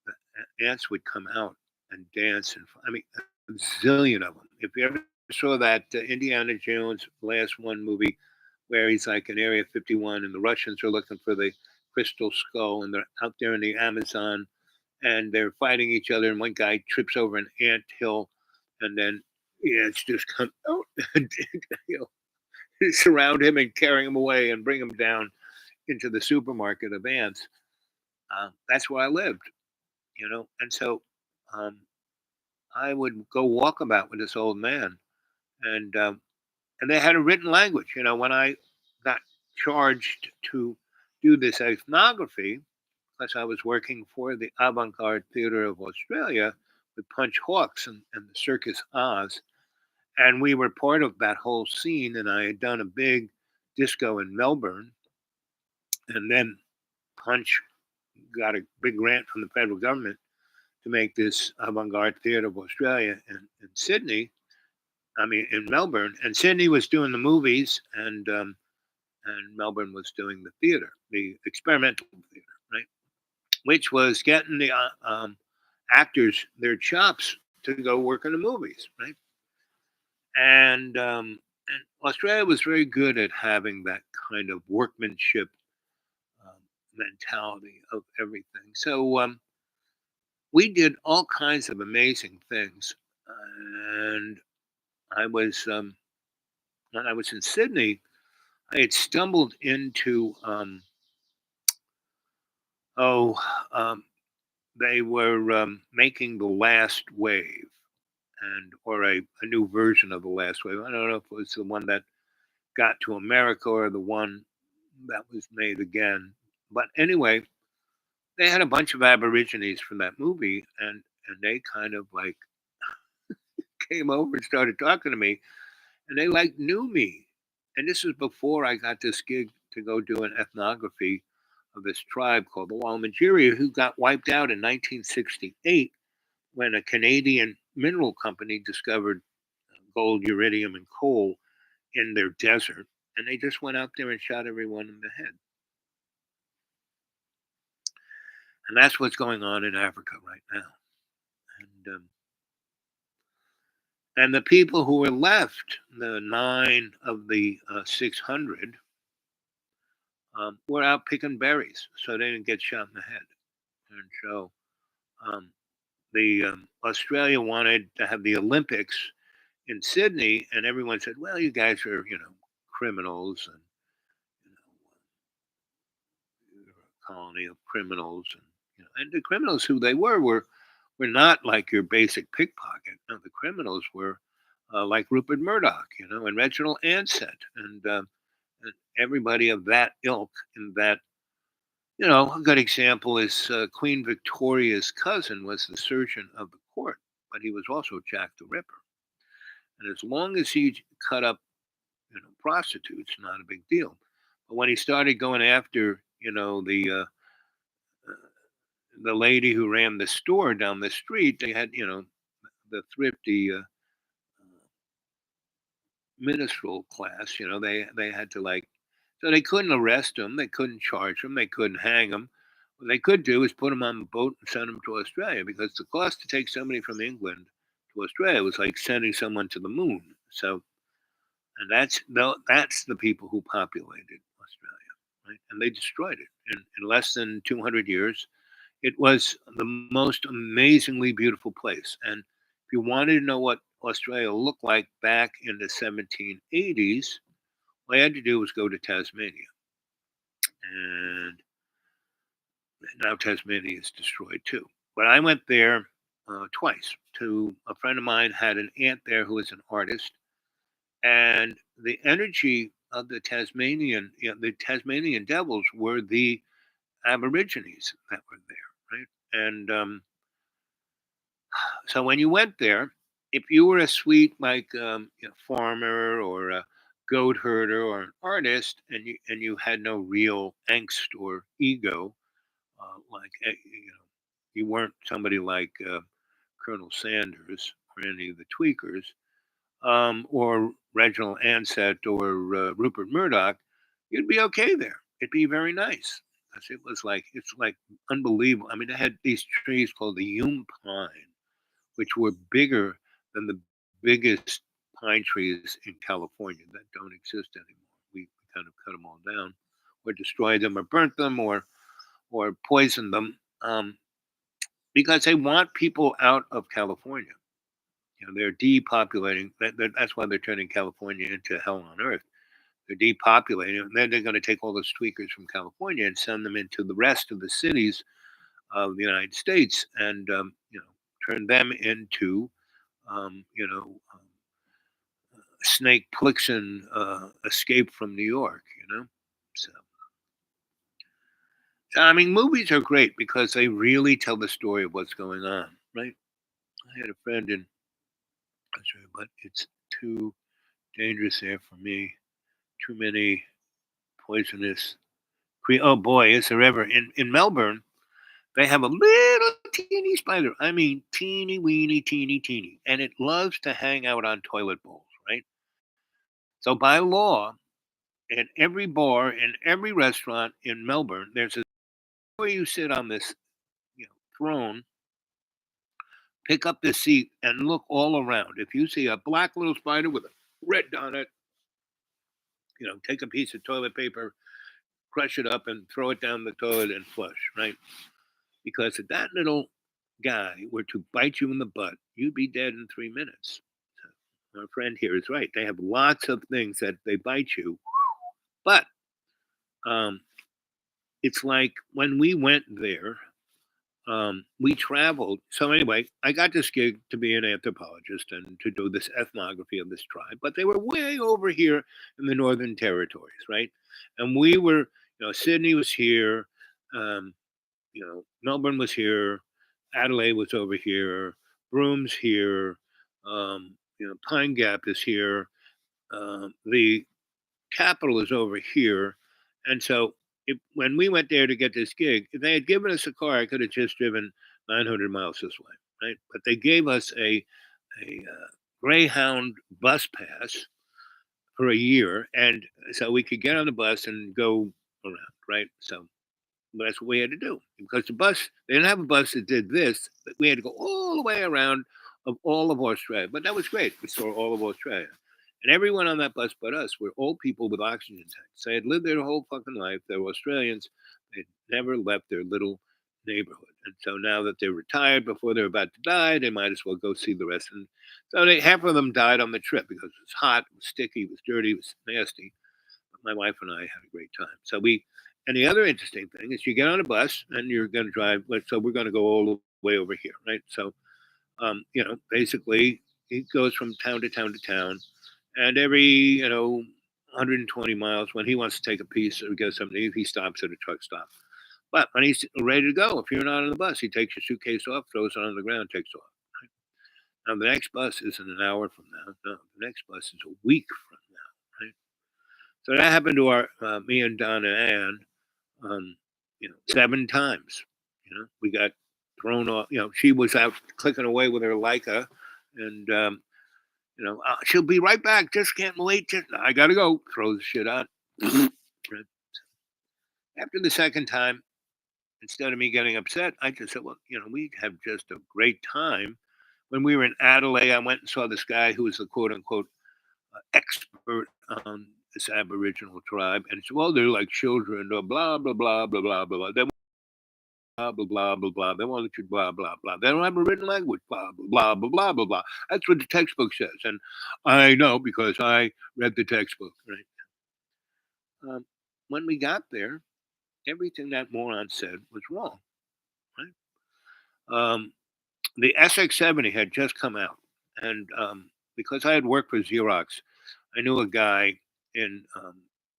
the ants would come out and dance. And I mean, a zillion of them. If you ever saw that Indiana Jones last one movie where he's like in Area 51 and the Russians are looking for the crystal skull and they're out there in the Amazon and they're fighting each other and one guy trips over an ant hill and then it's just come out and surround him and carry him away and bring him down into the supermarket of ants. That's where I lived, and so um, I would go walkabout with this old man, and and they had a written language. When I got charged to do this ethnography, because I was working for the Avant-Garde Theatre of Australia with Punch Hawks and the Circus Oz, and we were part of that whole scene. And I had done a big disco in Melbourne, and then Punch got a big grant from the federal government to make this Avant-Garde Theatre of Australia in Sydney. I mean, in Melbourne, and Sydney was doing the movies, and Melbourne was doing the theater, the experimental theater, right? Which was getting the actors their chops to go work in the movies, right? And Australia was very good at having that kind of workmanship um, mentality of everything. So we did all kinds of amazing things, and I was when I was in Sydney, I had stumbled into oh um, they were making the last wave or a new version of the last wave. I don't know if it was the one that got to America or the one that was made again. But anyway, they had a bunch of Aborigines from that movie, and they kind of like came over and started talking to me, and they like knew me. And this was before I got this gig to go do an ethnography of this tribe called the Wallamajiri, who got wiped out in 1968 when a Canadian mineral company discovered gold, uridium, and coal in their desert, and they just went out there and shot everyone in the head. And that's what's going on in Africa right now. And the people who were left, the nine of the 600, were out picking berries so they didn't get shot in the head. And so um, the Australia wanted to have the Olympics in Sydney, and everyone said, "Well, you guys are, criminals, and you're a colony of criminals, and the criminals who they were not like your basic pickpocket. No, the criminals were like Rupert Murdoch, and Reginald Ansett, and everybody of that ilk. And that, a good example is Queen Victoria's cousin was the surgeon of the court, but he was also Jack the Ripper. And as long as he cut up, prostitutes, not a big deal. But when he started going after, the lady who ran the store down the street, they had, the thrifty minstrel class. They had to like, so they couldn't arrest him, they couldn't charge him, they couldn't hang him. What they could do is put him on the boat and send him to Australia, because the cost to take somebody from England to Australia was like sending someone to the moon. So, and that's the people who populated Australia, right? And they destroyed it in less than 200 years. It was the most amazingly beautiful place. And if you wanted to know what Australia looked like back in the 1780s, all you had to do was go to Tasmania. And now Tasmania is destroyed too. But I went there twice. To a friend of mine had an aunt there who was an artist, and the energy of the Tasmanian devils were the Aborigines that were there, right? And so when you went there, if you were a sweet like farmer or a goat herder or an artist, and you had no real angst or ego, you weren't somebody like Colonel Sanders or any of the tweakers, or Reginald Ansett or Rupert Murdoch, you'd be okay there. It'd be very nice. 'Cause it's like unbelievable. I mean, they had these trees called the Hume pine, which were bigger than the biggest pine trees in California that don't exist anymore. We kind of cut them all down, or destroyed them, or burnt them, or poisoned them, because they want people out of California. They're depopulating. That's why they're turning California into hell on earth. They're depopulating, and then they're going to take all those tweakers from California and send them into the rest of the cities of the United States, and turn them into um, you know um, Snake Plissken Escape from New York. So I mean, movies are great because they really tell the story of what's going on, right? I had a friend in Australia, but it's too dangerous there for me. Too many poisonous oh boy, is there ever in Melbourne? They have a little teeny spider. I mean, teeny weeny, teeny teeny, and it loves to hang out on toilet bowls, right? So by law, at every bar and every restaurant in Melbourne, there's a where you sit on this, throne, pick up the seat, and look all around. If you see a black little spider with a red on it, take a piece of toilet paper, crush it up, and throw it down the toilet and flush, right? Because if that little guy were to bite you in the butt, you'd be dead in 3 minutes. So our friend here is right. They have lots of things that they bite you, but um, it's like when we went there, we traveled. So anyway, I got this gig to be an anthropologist and to do this ethnography of this tribe, but they were way over here in the Northern Territories, right? And we were, Sydney was here, um, Melbourne was here, Adelaide was over here, Broom's here, Pine Gap is here, the capital is over here, and so when we went there to get this gig, if they had given us a car, I could have just driven 900 miles this way, right? But they gave us a Greyhound bus pass for a year, and so we could get on the bus and go around, right? So that's what we had to do, because the bus, they didn't have a bus that did this. But we had to go all the way around of all of Australia. But that was great. We saw all of Australia. And everyone on that bus but us were old people with oxygen tanks. They had lived their whole fucking life. They were Australians. They'd never left their little neighborhood. And so now that they're retired before they're about to die, they might as well go see the rest. And so half of them died on the trip because it was hot, it was sticky, it was dirty, it was nasty. But my wife and I had a great time. And the other interesting thing is you get on a bus and you're going to drive. So we're going to go all the way over here, right? So, basically, it goes from town to town to town. And every, 120 miles, when he wants to take a piece or get something, he stops at a truck stop. But when he's ready to go, if you're not on the bus, he takes your suitcase off, throws it on the ground, takes off. Right? Now, the next bus isn't an hour from now. No, the next bus is a week from now. Right? So that happened to me and Don and Ann, 7 times. We got thrown off. She was out clicking away with her Leica, and she'll be right back. Just can't wait. I gotta go. Throw the shit out. Right? After the second time, instead of me getting upset, I just said, well, we have just a great time. When we were in Adelaide, I went and saw this guy who was the quote unquote expert on this Aboriginal tribe. And he said, well, they're like children, blah, blah, blah, blah, blah, blah, blah. They blah, blah, blah, blah, blah. They want to blah, blah, blah. They don't have a written language, blah, blah, blah, blah, blah, blah. That's what the textbook says. And I know because I read the textbook, right? When we got there, everything that moron said was wrong, right? The SX70 had just come out. And because I had worked for Xerox, I knew a guy in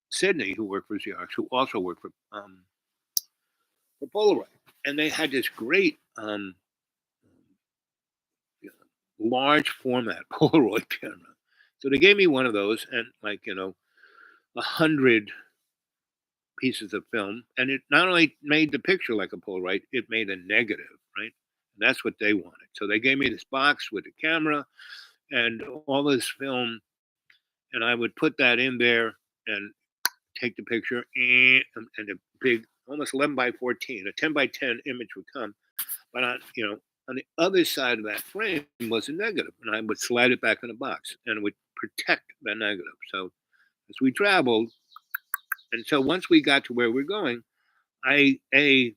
Sydney who worked for Xerox, who also worked for Polaroid. And they had this great large format Polaroid camera. So they gave me one of those and 100 pieces of film. And it not only made the picture like a Polaroid, it made a negative, right? And that's what they wanted. So they gave me this box with a camera and all this film. And I would put that in there and take the picture and a big, almost 11 by 14, a 10 by 10 image would come. But on the other side of that frame was a negative, and I would slide it back in the box, and it would protect the negative. So as we traveled, and so once we got to where we're going, and they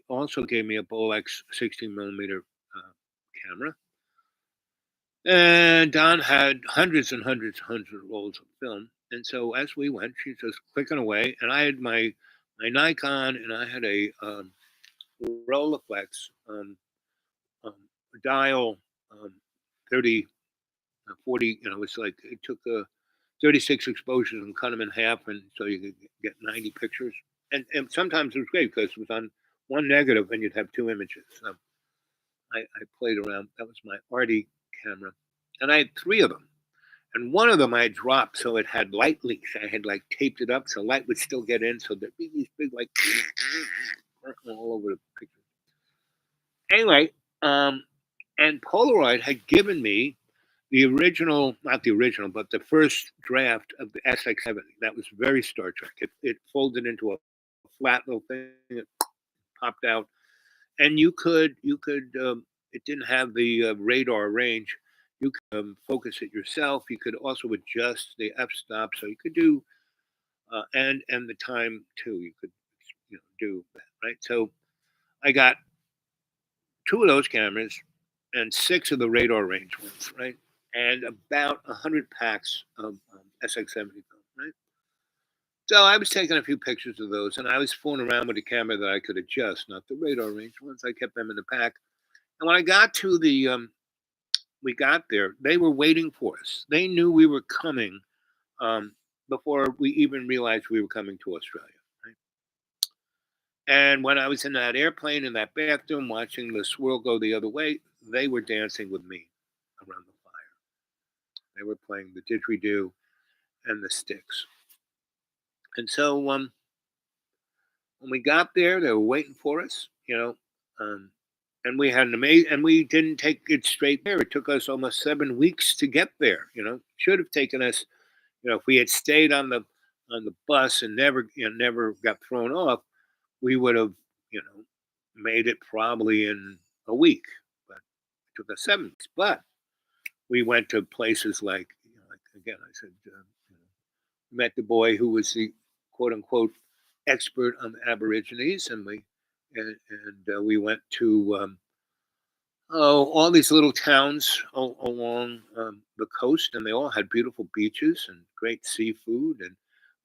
also gave me a Bolex 16 millimeter camera, and Don had hundreds and hundreds and hundreds of rolls of film. And so as we went, she's just clicking away, and I had my Nikon, and I had a Rolleiflex dial 30, 40. It's like it took 36 exposures and cut them in half, and so you could get 90 pictures. And sometimes it was great because it was on one negative, and you'd have 2 images. So I played around. That was my Arty camera, and I had 3 of them. And one of them I dropped, so it had light leaks. I had taped it up so light would still get in, so there'd be these big all over the picture. Anyway, and Polaroid had given me the original, not the original, but the first draft of the SX70. That was very Star Trek. It folded into a flat little thing. It popped out, and you could. It didn't have the radar range. You could focus it yourself. You could also adjust the f-stop, so you could do and the time too. You could do that, right? So I got 2 of those cameras and 6 of the radar range ones, right? And about 100 packs of SX70 film, right? So I was taking a few pictures of those, and I was fooling around with a camera that I could adjust, not the radar range ones. I kept them in the pack. And when I got to we got there, they were waiting for us. They knew we were coming before we even realized we were coming to Australia. Right? And when I was in that airplane in that bathroom watching the swirl go the other way, they were dancing with me around the fire. They were playing the didgeridoo and the sticks. And so when we got there, they were waiting for us, and we had an amazing, and we didn't take it straight there. It took us almost 7 weeks to get there. Should have taken us, if we had stayed on the bus and never got thrown off, we would have, made it probably in a week. But it took us 7 weeks. But we went to places like again, I said, met the boy who was the quote unquote expert on the Aborigines, and we went to all these little towns along the coast, and they all had beautiful beaches and great seafood, and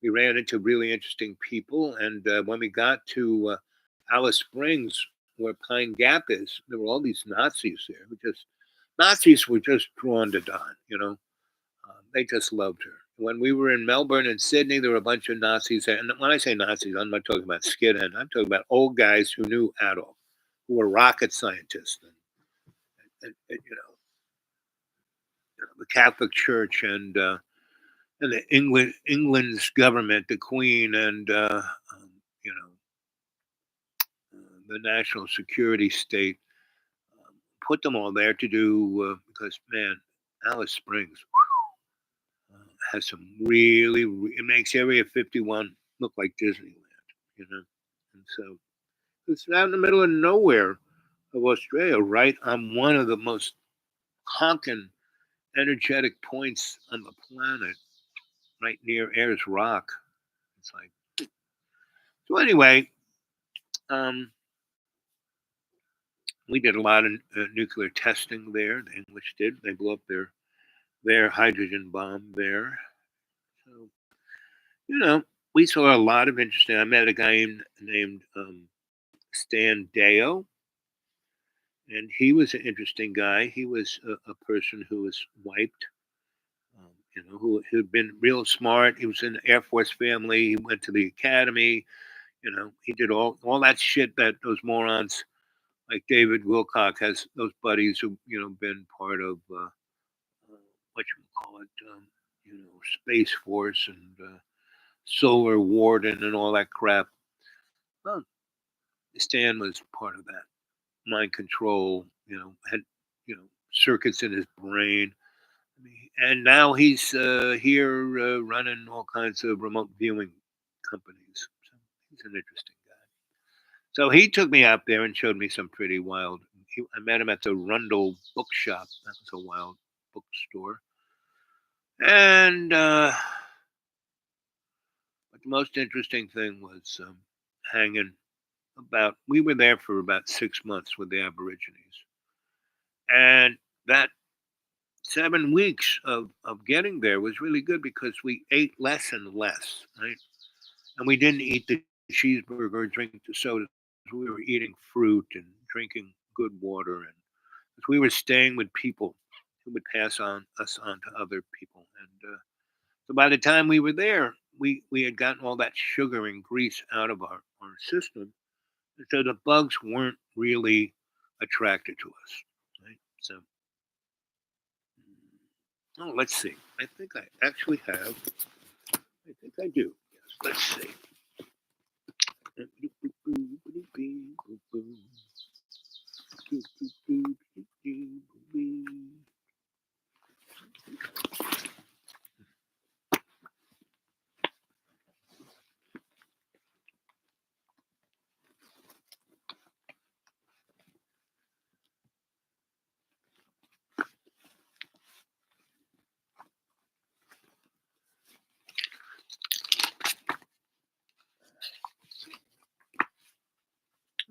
we ran into really interesting people. And when we got to Alice Springs, where Pine Gap is, there were all these Nazis there who just Nazis were just drawn to Don. They just loved her. When we were in Melbourne and Sydney, there were a bunch of Nazis there. And when I say Nazis, I'm not talking about skinhead. I'm talking about old guys who knew Adolf, who were rocket scientists, and the Catholic Church and the England's government, the Queen, and you know the national security state, put them all there to do because man, Alice Springs has some it makes Area 51 look like Disneyland, you know. And so it's out in the middle of nowhere of Australia, right on one of the most honking energetic points on the planet, right near Ayers Rock. It's like so. Anyway, um, we did a lot of nuclear testing there. The English did. They blew up their hydrogen bomb there. So we saw a lot of interesting. I met a guy named Stan Deo, and he was an interesting guy. He was a person who was wiped, who had been real smart. He was in the Air Force family. He went to the academy. He did all that shit that those morons like David Wilcock has. Those buddies who been part of what you call it, Space Force and Solar Warden and all that crap. Well, Stan was part of that mind control. Had circuits in his brain. And now he's here running all kinds of remote viewing companies. So he's an interesting guy. So he took me out there and showed me some pretty wild. I met him at the Rundle Bookshop. That was a wild bookstore. And but the most interesting thing was hanging about. We were there for about 6 months with the Aborigines, and that 7 weeks of getting there was really good because we ate less and less, right? And we didn't eat the cheeseburger, drink the soda. We were eating fruit and drinking good water, and we were staying with people who would pass us on to other people. And so by the time we were there, we had gotten all that sugar and grease out of our system, and so the bugs weren't really attracted to us, right? So, oh, let's see. I think I actually have. I think I do. Yes. Let's see.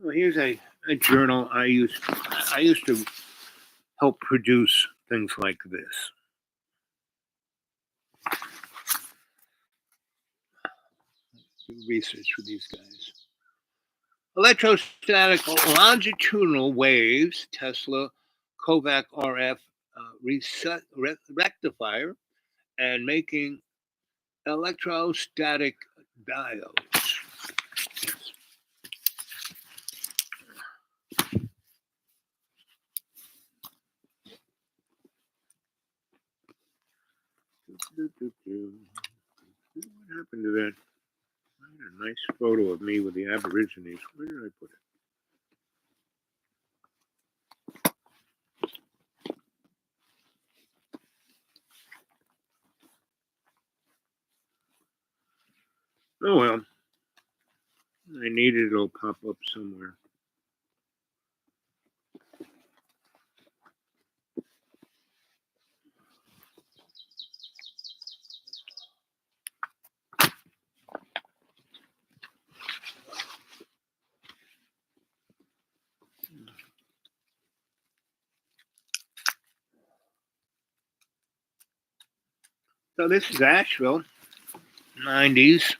Well, here's a journal I used to help produce things like this. Do research with these guys. Electrostatic longitudinal waves, Tesla, Kovac RF rectifier, and making electrostatic diodes. What happened to that? I had a nice photo of me with the Aborigines. Where did I put it? Oh well. I need it, it'll pop up somewhere. So this is Asheville, 90s.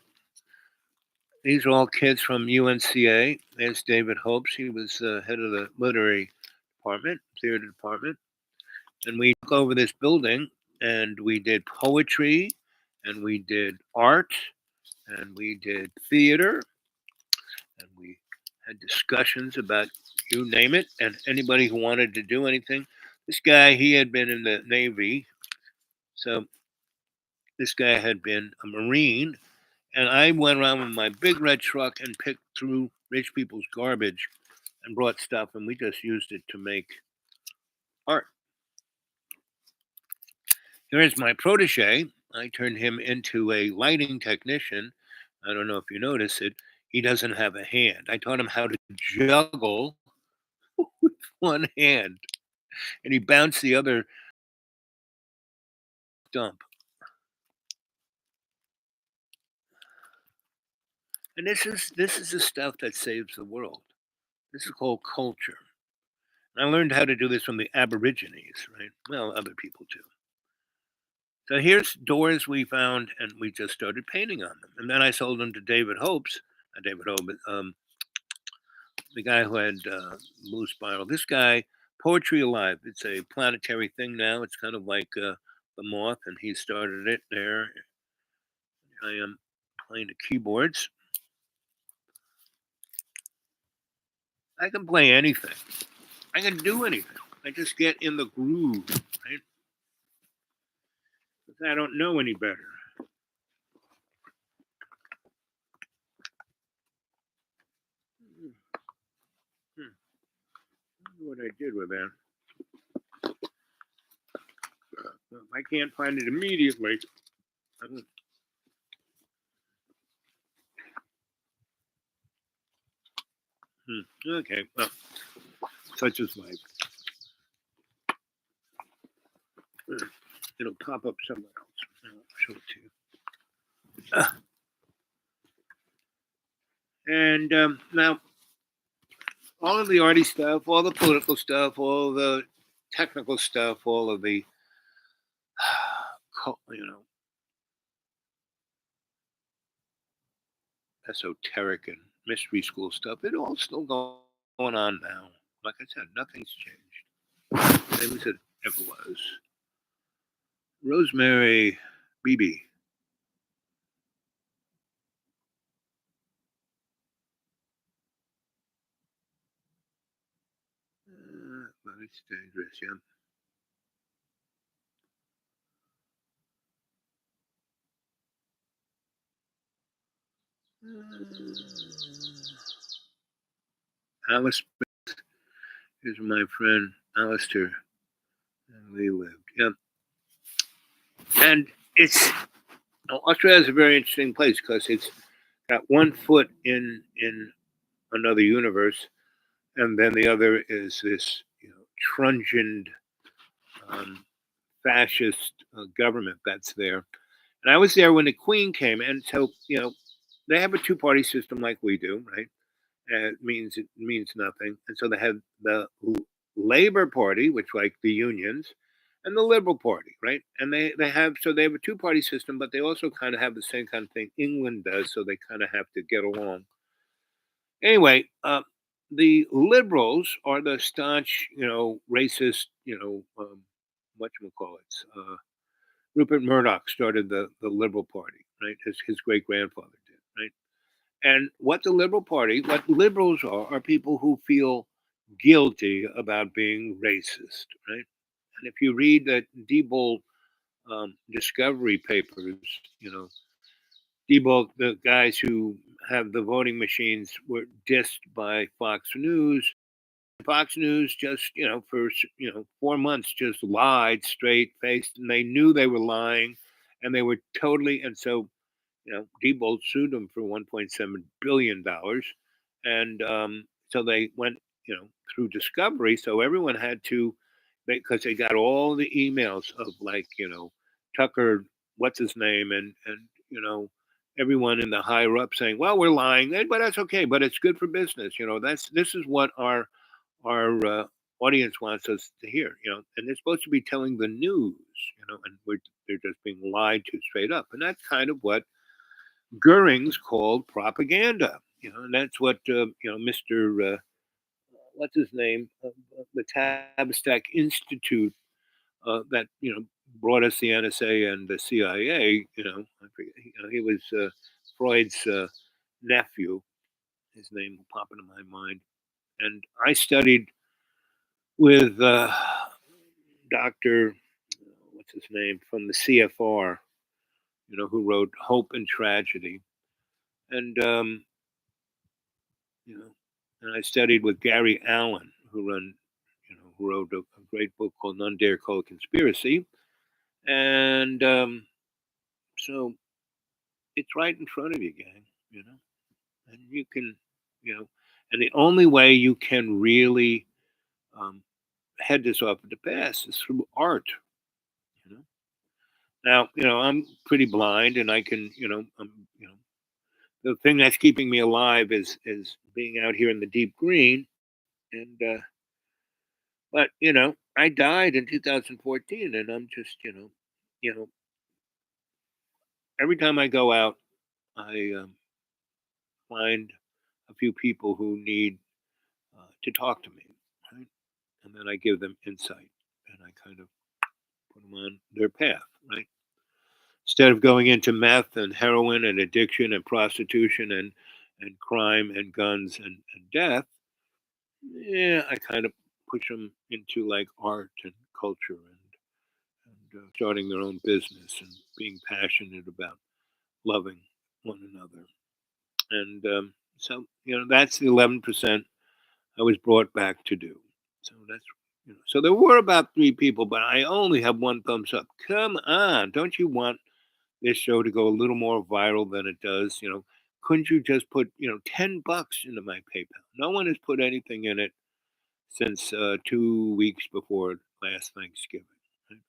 These are all kids from UNCA. There's David Hopes. He was head of the literary department, theater department. And we took over this building and we did poetry and we did art and we did theater and we had discussions about you name it and anybody who wanted to do anything. This guy, he had been in the Navy. So this guy had been a Marine. And I went around with my big red truck and picked through rich people's garbage and brought stuff, and we just used it to make art. Here's my protege. I turned him into a lighting technician. I don't know if you notice it. He doesn't have a hand. I taught him how to juggle with one hand, and he bounced the other stump. And this is the stuff that saves the world. This is called culture. And I learned how to do this from the Aborigines, right? Well, other people too. So here's doors we found, and we just started painting on them. And then I sold them to David Hopes, not David Hope, but the guy who had Blue Spiral. This guy, Poetry Alive. It's a planetary thing now. It's kind of like the moth, and he started it there. I am playing the keyboards. I can play anything. I can do anything. I just get in the groove, right? Because I don't know any better. Hmm. I don't know what I did with that. If I can't find it immediately, I don't. Okay, well, such is life. It'll pop up somewhere else. I'll show it to you. And now, all of the arty stuff, all the political stuff, all the technical stuff, all of the, you know, esoteric and mystery school stuff, it all still going on now. Like I said, nothing's changed. Same as it ever was. Rosemary Beebe. Well, it's dangerous, yeah. Alice is my friend Alistair, and we lived. Yeah, and it's Australia is a very interesting place because it's got one foot in another universe, and then the other is this truncheon um, fascist government that's there. And I was there when the Queen came, and so they have a two-party system like we do, right? It means nothing. And so they have the Labor Party, which like the unions, and the Liberal Party, right? And they have a two-party system, but they also kind of have the same kind of thing England does, so they kind of have to get along. Anyway, the Liberals are the staunch, racist, what you call it. Rupert Murdoch started the Liberal Party, right? His great grandfather did, right? And what the Liberal Party, what liberals are people who feel guilty about being racist, right? And if you read the Diebold discovery papers, you know, Diebold, the guys who have the voting machines were dissed by Fox News. Fox News just, for 4 months just lied straight faced, and they knew they were lying, and they were totally. And so Diebold sued them for $1.7 billion, and so they went, through discovery. So everyone had to, because they got all the emails of like, Tucker, what's his name, and everyone in the higher up saying, "Well, we're lying, but that's okay. But it's good for business." This is what our our audience wants us to hear. And they're supposed to be telling the news. And they're just being lied to straight up. And that's kind of what Goering's called propaganda. And that's what Mr. What's his name, the Tavistock Institute that brought us the NSA and the CIA. I forget, he was Freud's nephew. His name will pop into my mind. And I studied with Doctor, what's his name, from the CFR. Who wrote Hope and Tragedy, and you know, and I studied with Gary Allen, who wrote a great book called None Dare Call It Conspiracy, and so it's right in front of you, gang. And you can, you know, and the only way you can really um, head this off at the pass is through art. You know. Now, I'm pretty blind, and I can, the thing that's keeping me alive is being out here in the deep green, and but I died in 2014, and I'm just, you know, every time I go out, I find a few people who need to talk to me, right? And then I give them insight, and I kind of put them on their path, right? Instead of going into meth and heroin and addiction and prostitution and crime and guns and death, yeah, I kind of push them into like art and culture and starting their own business and being passionate about loving one another. And so, that's the 11% I was brought back to do. So so there were about three people, but I only have one thumbs up. Come on, don't you want this show to go a little more viral than it does? Couldn't you just put $10 into my PayPal? No one has put anything in it since 2 weeks before last Thanksgiving.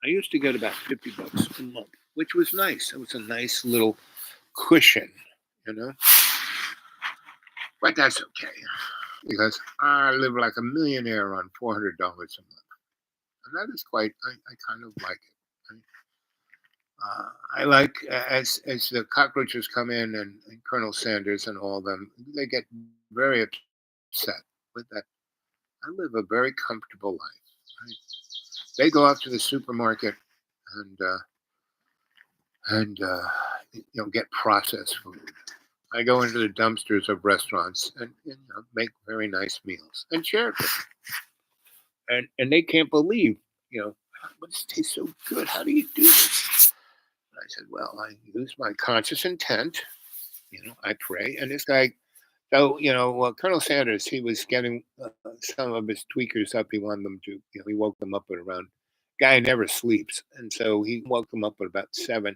I used to get about $50 a month, which was nice. It was a nice little cushion, you know. But that's okay because I live like a millionaire on $400 a month, and that is quite. I kind of like it. I like as the cockroaches come in and Colonel Sanders and all of them, they get very upset with that. I live a very comfortable life. Right? They go off to the supermarket and and get processed food. I go into the dumpsters of restaurants and make very nice meals and share it with them. And they can't believe, but this tastes so good. How do you do this? And I said, well, I use my conscious intent. I pray. And this guy, so Colonel Sanders, he was getting some of his tweakers up. He wanted them to, he woke them up at around. Guy never sleeps, and so he woke them up at about 7,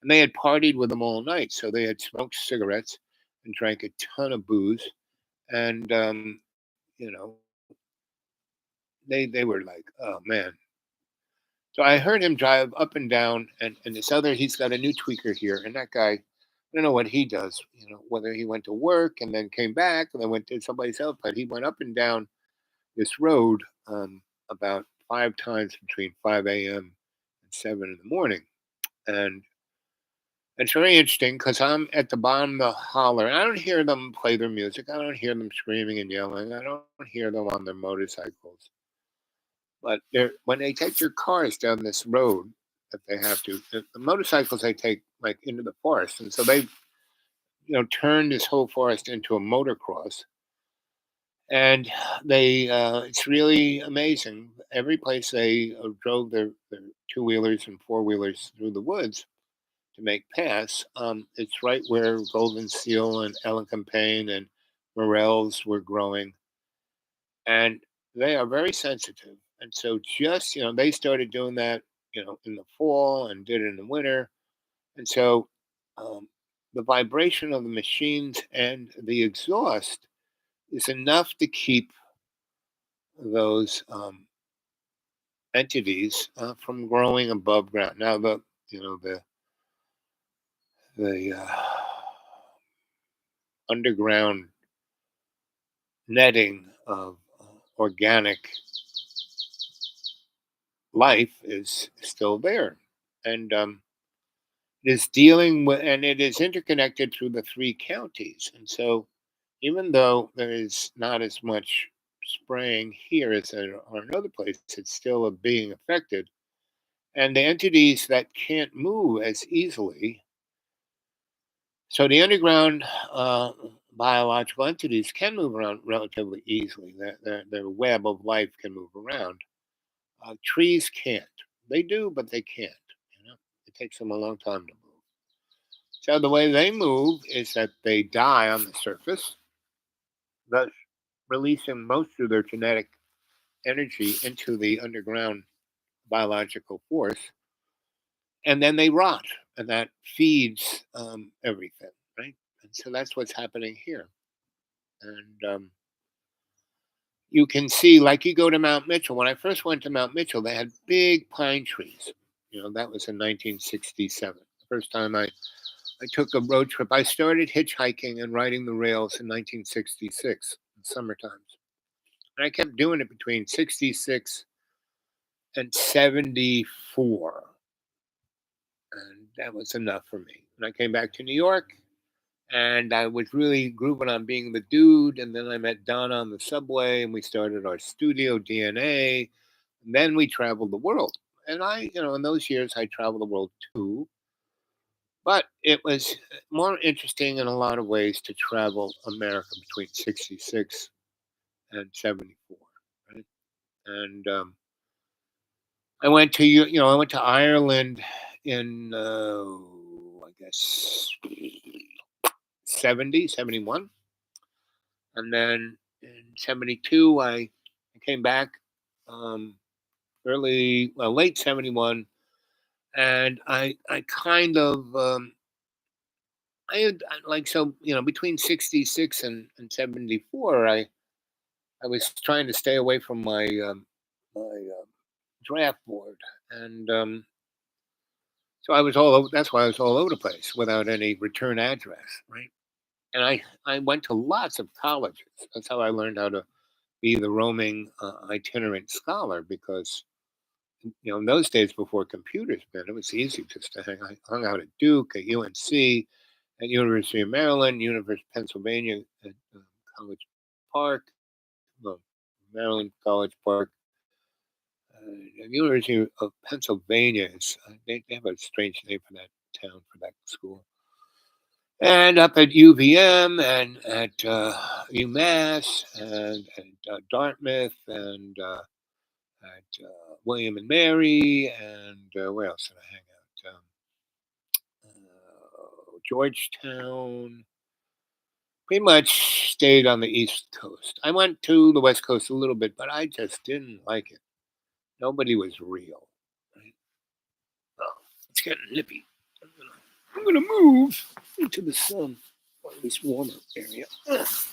and they had partied with him all night. So they had smoked cigarettes and drank a ton of booze, and you know, they were like, oh man. So I heard him drive up and down, and this other, he's got a new tweaker here, and that guy, I don't know what he does, whether he went to work and then came back and then went to someplace else, but he went up and down this road about 5 times between 5 a.m. and 7 in the morning. And it's very interesting because I'm at the bottom of the holler. And I don't hear them play their music. I don't hear them screaming and yelling. I don't hear them on their motorcycles. But when they take their cars down this road that they have to, the motorcycles they take like into the forest, and so they turn this whole forest into a motocross, and they it's really amazing. Every place they drove their two wheelers and four wheelers through the woods to make paths, it's right where golden seal and elecampane and morels were growing, and they are very sensitive. And so just they started doing that in the fall and did it in the winter, and so um, the vibration of the machines and the exhaust is enough to keep those entities from growing above ground. Now the underground netting of organic life is still there. And it is dealing with, and it is interconnected through the three counties. And so, even though there is not as much spraying here as there are in other places, it's still being affected. And the entities that can't move as easily, so the underground biological entities can move around relatively easily. Their web of life can move around. Trees can't. They do, but they can't. You know, it takes them a long time to move. So the way they move is that they die on the surface, thus releasing most of their genetic energy into the underground biological force, and then they rot, and that feeds everything, right? And so that's what's happening here. And you can see, like, you go to Mount Mitchell. When I first went to Mount Mitchell, they had big pine trees. You know, that was in 1967. The first time I took a road trip. I started hitchhiking and riding the rails in 1966 in summer times. And I kept doing it between 66 and 74. And that was enough for me. And I came back to New York and I was really grooving on being the dude. And then I met Donna on the subway and we started our studio, DNA. And then we traveled the world. And in those years, I traveled the world too. But it was more interesting in a lot of ways to travel America between 66 and 74. Right? And I went to Ireland in, I guess, 71. And then in 72, I came back um, late 71. And I kind of, like, so, between 66 and 74, I was trying to stay away from my draft board. And so I was all over, that's why I was all over the place without any return address, right? And I went to lots of colleges. That's how I learned how to be the roaming itinerant scholar because, in those days before computers, man, it was easy just to hung out at Duke, at UNC, at University of Maryland, University of Pennsylvania, at College Park, well, Maryland College Park. University of Pennsylvania is they have a strange name for that town, for that school. And up at UVM and at UMass and at Dartmouth and at William and Mary and where else did I hang out? Georgetown. Pretty much stayed on the East Coast. I went to the West Coast a little bit, but I just didn't like it. Nobody was real. Right? Oh, it's getting nippy. I'm gonna move into the sun, or at least warmer area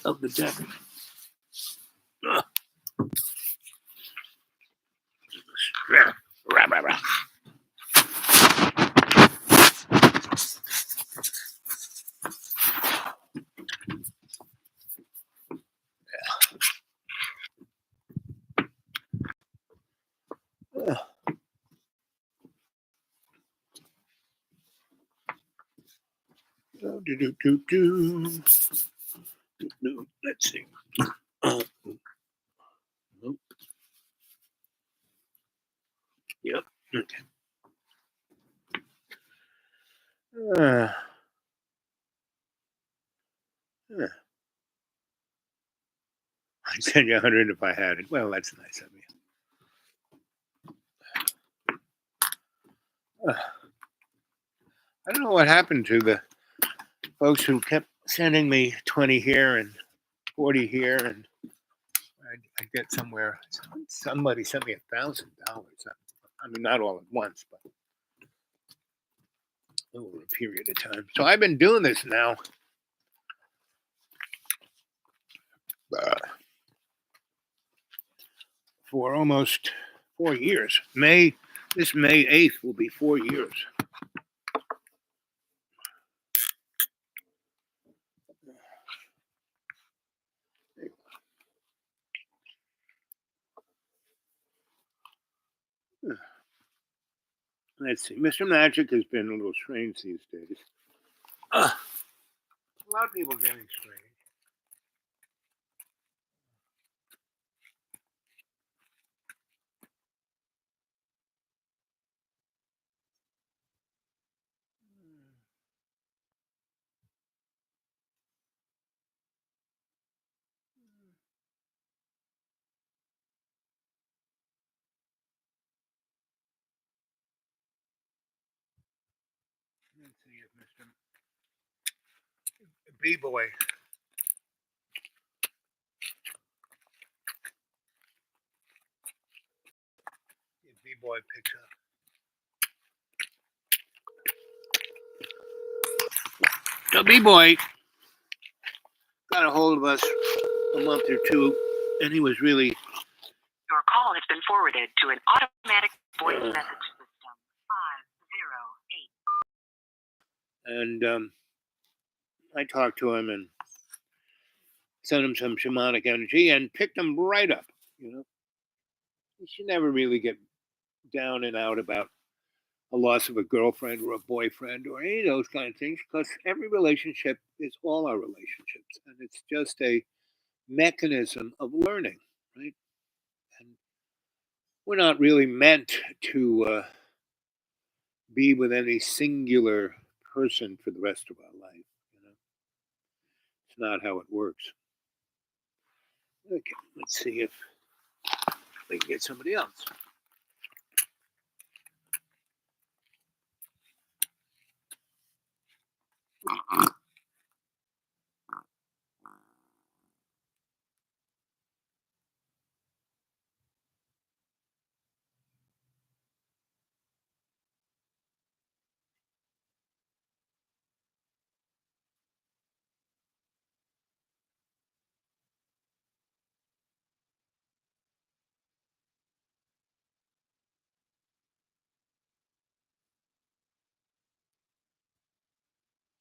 of the deck. Uh, rah, rah, rah. Uh, do, do, do, do. Let's see. Nope. Yep. Okay. Uh, uh. I'd send you 100 if I had it. Well, that's nice of you. I don't know what happened to the folks who kept sending me 20 here and 40 here, and I'd get somewhere. Somebody sent me $1,000. I mean, not all at once, but over a period of time. So I've been doing this now for almost 4 years. This May 8th will be 4 years. Let's see. Mr. Magic has been a little strange these days. A lot of people getting strange. Let's see if Mr. B-Boy. If B-Boy picks up. So B-Boy got a hold of us a month or two, and he was really. Your call has been forwarded to an automatic voice message system. 508. And I talked to him and sent him some shamanic energy and picked him right up. You should never really get down and out about a loss of a girlfriend or a boyfriend or any of those kind of things, because every relationship is all our relationships, and it's just a mechanism of learning, right? And we're not really meant to be with any singular person for the rest of our life. It's not how it works. Okay, let's see if we can get somebody else.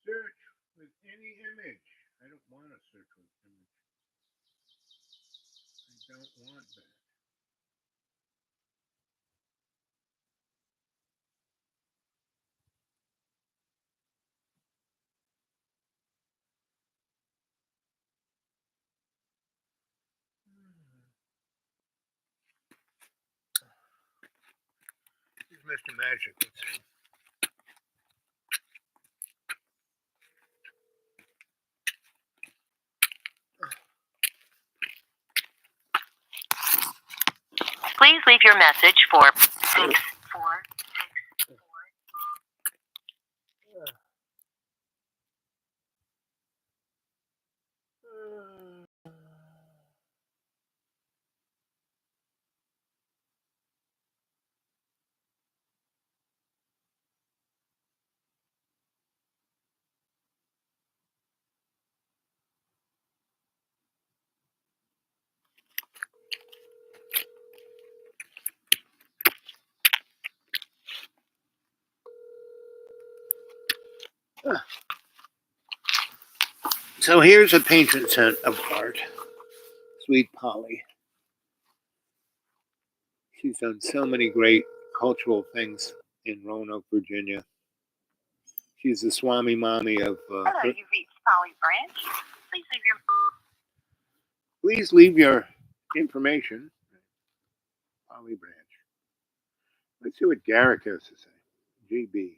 Search with any image. I don't want to search with image. I don't want that. Here's Mr. Magic. Let's see. Please leave your message for 6464. So here's a patron saint of art, Sweet Polly. She's done so many great cultural things in Roanoke, Virginia. She's the Swami Mommy of. Hello, you've reached Polly Branch. Please leave your information. Polly Branch. Let's see what Garrick has to say. GB.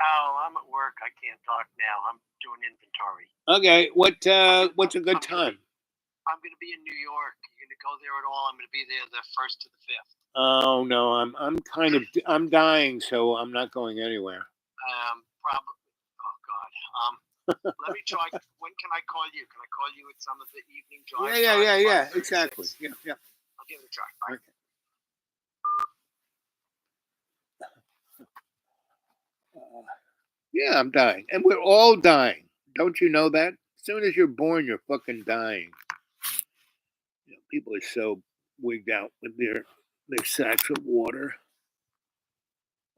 Oh, I'm at work. I can't talk now. I'm doing inventory. Okay, what's a good time? I'm going to be in New York. You're going to go there at all? I'm going to be there the 1st to the 5th. Oh no, I'm dying, so I'm not going anywhere. Probably. Oh God. Let me try. When can I call you? Can I call you at some of the evening drive? Yeah. Exactly. Yeah. I'll give it a try. Bye. Okay. Yeah, I'm dying, and we're all dying. Don't you know that? As soon as you're born, you're fucking dying. People are so wigged out with their sacks of water.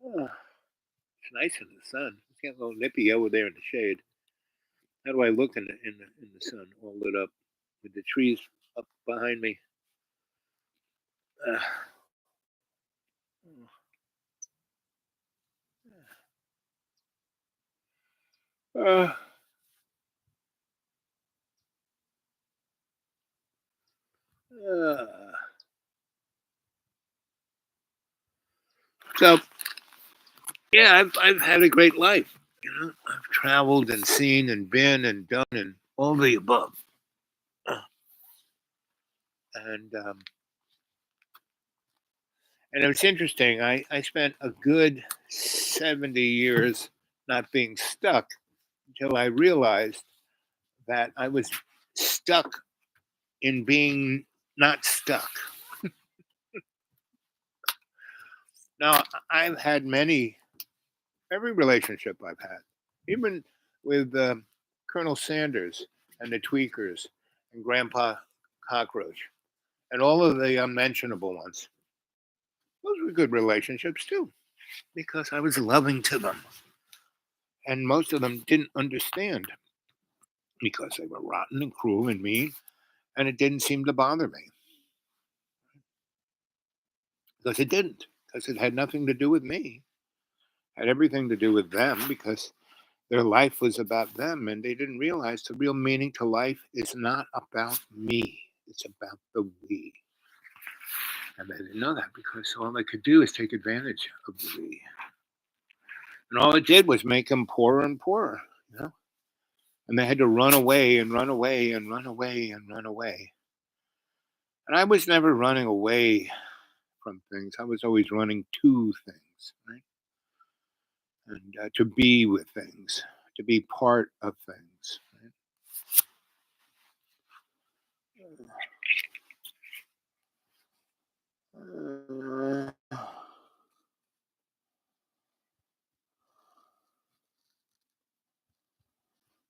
Oh, it's nice in the sun. getting a little nippy over there in the shade. How do I look in the sun, all lit up with the trees up behind me? Uh, uh, uh. So yeah, I've had a great life. I've traveled and seen and been and done and all the above. Uh, And and it's interesting. I spent a good 70 years not being stuck until I realized that I was stuck in being not stuck. Now I've had every relationship I've had, even with Colonel Sanders and the Tweakers and Grandpa Cockroach and all of the unmentionable ones. Those were good relationships too, because I was loving to them. And most of them didn't understand because they were rotten and cruel and mean, and it didn't seem to bother me because it didn't, because it had nothing to do with me. It had everything to do with them because their life was about them, and they didn't realize the real meaning to life is not about me. It's about the we. And they didn't know that because all they could do is take advantage of the we. And all it did was make them poorer and poorer, you know? And they had to run away and run away and run away and run away. And I was never running away from things. I was always running to things, right? And to be with things, to be part of things. Right?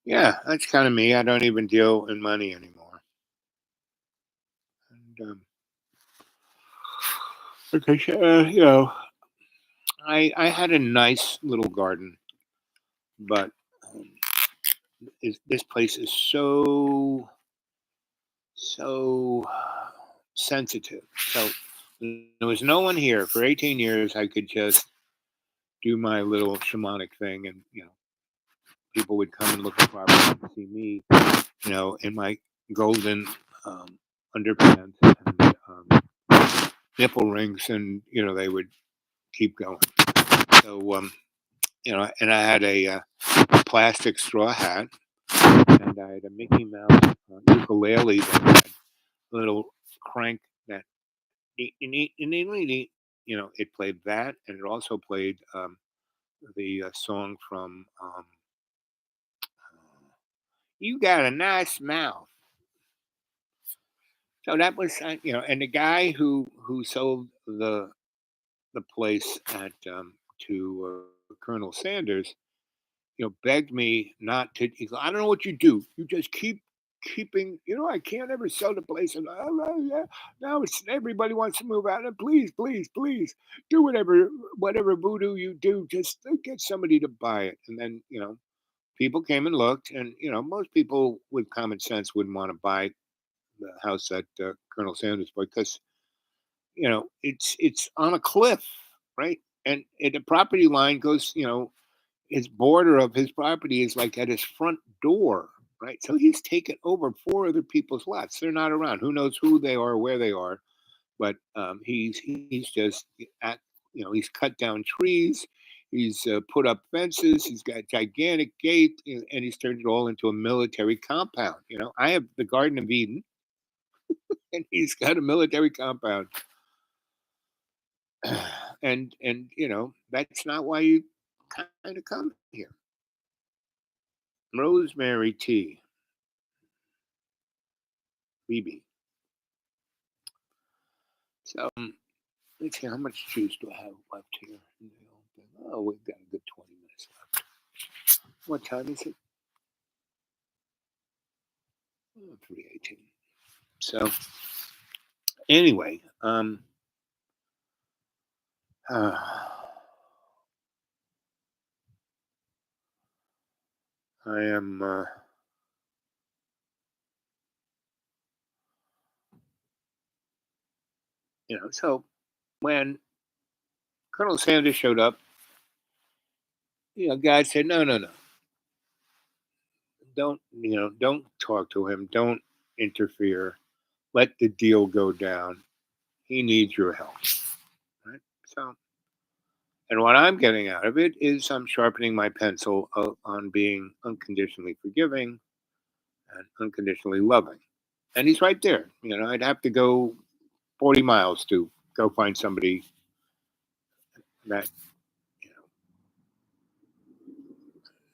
Yeah, that's kind of me. I don't even deal in money anymore. And, because I had a nice little garden, but um, this place is so sensitive. So there was no one here for 18 years. I could just do my little shamanic thing, and people would come and look at property and see me, in my golden underpants and nipple rings, and they would keep going. So and I had a plastic straw hat, and I had a Mickey Mouse ukulele that had a little crank that it played that, and it also played the song from "You Got a Nice Mouth." So that was, and the guy who sold the place at to Colonel Sanders, begged me not to. He goes, I don't know what you do. You just keeping. I can't ever sell the place, and yeah, now it's everybody wants to move out. And please, please, please, do whatever voodoo you do. Just get somebody to buy it. And then people came and looked, and most people with common sense wouldn't want to buy the house that Colonel Sanders bought because it's on a cliff, right? And the property line goes, his border of his property is like at his front door, right? So he's taken over four other people's lots. They're not around. Who knows who they are, where they are? But he's just at, he's cut down trees. He's put up fences. He's got gigantic gate, and he's turned it all into a military compound. I have the Garden of Eden, and he's got a military compound. And that's not why you kind of come here. Rosemary tea, BB. So let's see, how much juice do I have left here? Oh, we've got a good 20 minutes left. What time is it? 3:18. So anyway, uh, I am. So when Colonel Sanders showed up, God said, no, no, no, don't talk to him, don't interfere, let the deal go down. He needs your help, right? So, and what I'm getting out of it is I'm sharpening my pencil on being unconditionally forgiving and unconditionally loving. And he's right there. I'd have to go 40 miles to go find somebody that,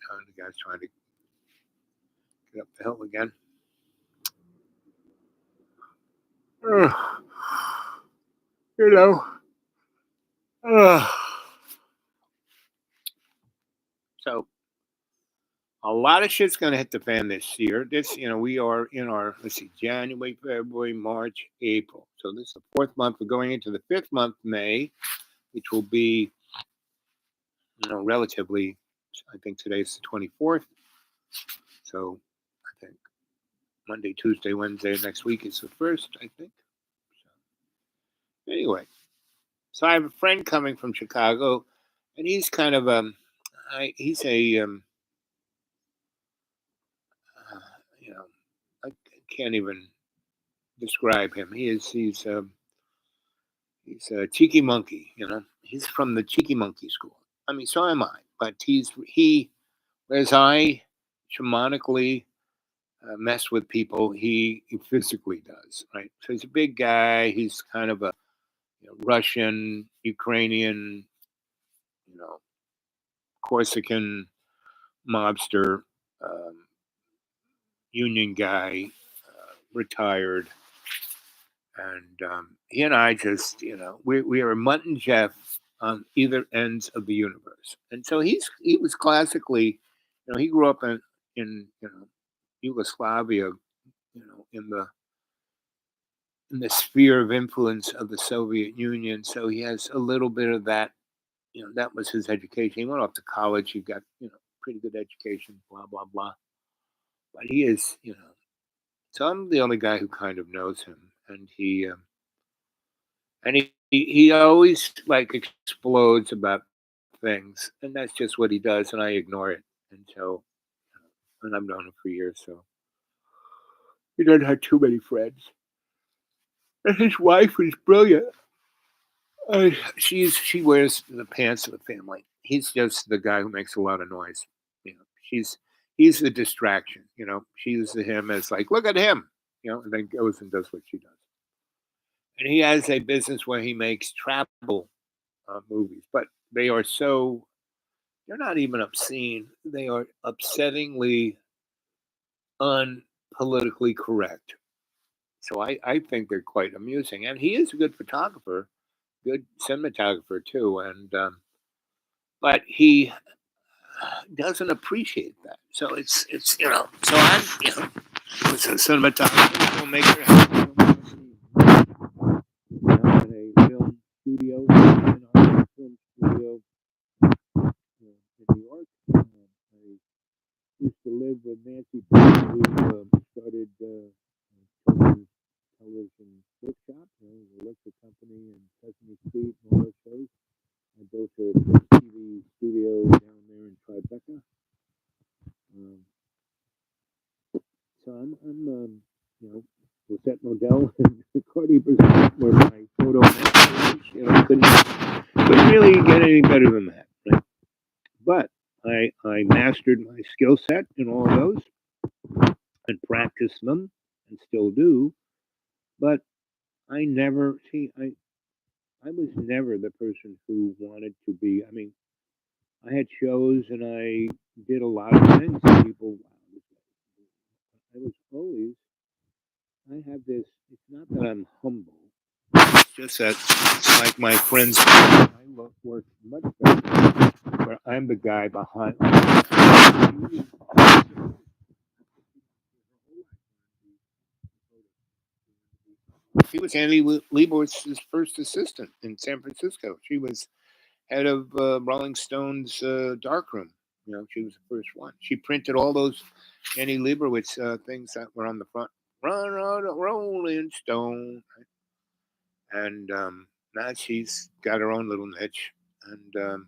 the guy's trying to get up the hill again. You know, uh, so a lot of shit's going to hit the fan this year. We are in our, let's see, January, February, March, April. So this is the fourth month. We're going into the fifth month, May, which will be, relatively, I think today's the 24th. So I think Monday, Tuesday, Wednesday next week is the first, I think. So, anyway, so I have a friend coming from Chicago, and he's kind of, he's a, you know, I can't even describe him. He's a cheeky monkey. He's from the cheeky monkey school. I mean, so am I. But whereas I shamanically mess with people, he physically does. Right. So he's a big guy. He's kind of a Russian, Ukrainian, you know, Corsican mobster, um, union guy, retired. And he and I just, we are Mutt and Jeff on either ends of the universe. And so he was classically, he grew up in Yugoslavia, in the sphere of influence of the Soviet Union. So he has a little bit of that. That was his education. He went off to college. He got pretty good education. Blah blah blah. But he is, So I'm the only guy who kind of knows him, and he always like explodes about things, and that's just what he does, and I ignore it. And I've known him for years, so he doesn't have too many friends. And his wife is brilliant. She wears the pants of the family. He's just the guy who makes a lot of noise. He's the distraction. She uses him as like, look at him, and then goes and does what she does. And he has a business where he makes travel movies, but they are they're not even obscene. They are upsettingly unpolitically correct. So I think they're quite amusing. And he is a good photographer, good cinematographer too. But he doesn't appreciate that. So it's so I'm was a cinematographer, filmmaker, in a film studio, in our film studio in New York. I used to live with Nancy, who started television workshop, the electric company and Sesame Street and all those shows. I built a TV studio down there in Tribeca. So I'm Lisette Modell and Cardi Brazil were my photo mentors. Couldn't really get any better than that. Right? But I mastered my skill set in all of those and practiced them and still do. But I never I was never the person who wanted to be. I mean, I had shows and I did a lot of things. And people, wow, I was always. I have this. It's not that I'm humble. It's just that it's like my friends. I work much better where I'm the guy behind. She was Andy Leibowitz's first assistant in San Francisco. She was head of Rolling Stone's darkroom. She was the first one. She printed all those Annie Leibovitz things that were on the front. Run on a Rolling Stone, and now she's got her own little niche, and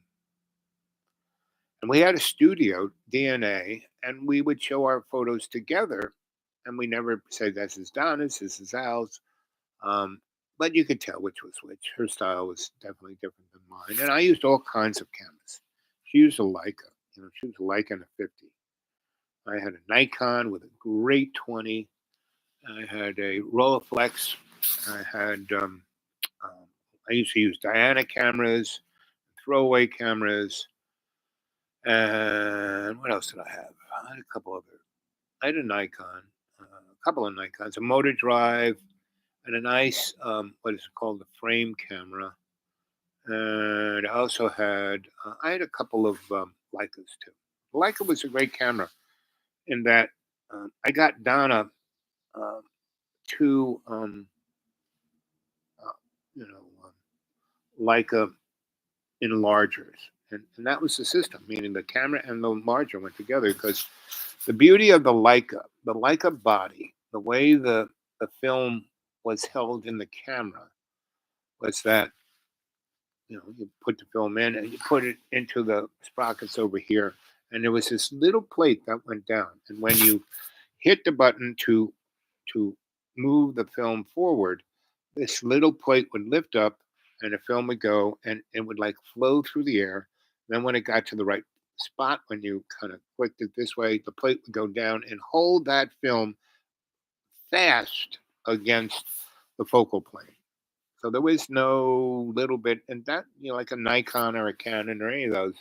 we had a studio, DNA, and we would show our photos together, and we never said this is Donna's, this is Al's. Um, but you could tell which was which. Her style was definitely different than mine, and I used all kinds of cameras. She used a Leica. She was a Leica in a 50. I had a Nikon with a great 20. I had a Rolleiflex. I had I used to use Diana cameras, throwaway cameras, and what else did I have? I had a couple other. I had a Nikon, a couple of Nikons, a motor drive, and a nice what is it called, the frame camera. And I also had I had a couple of Leicas too. The Leica was a great camera in that I got Donna uh, two uh, you know Leica enlargers, and that was the system, meaning the camera and the enlarger went together because the beauty of the Leica body, the way the film was held in the camera was that you put the film in and you put it into the sprockets over here, and there was this little plate that went down, and when you hit the button to move the film forward, this little plate would lift up and the film would go and it would like flow through the air. Then when it got to the right spot, when you kind of clicked it this way, the plate would go down and hold that film fast against the focal plane. So there was no little bit, and that like a Nikon or a Canon or any of those,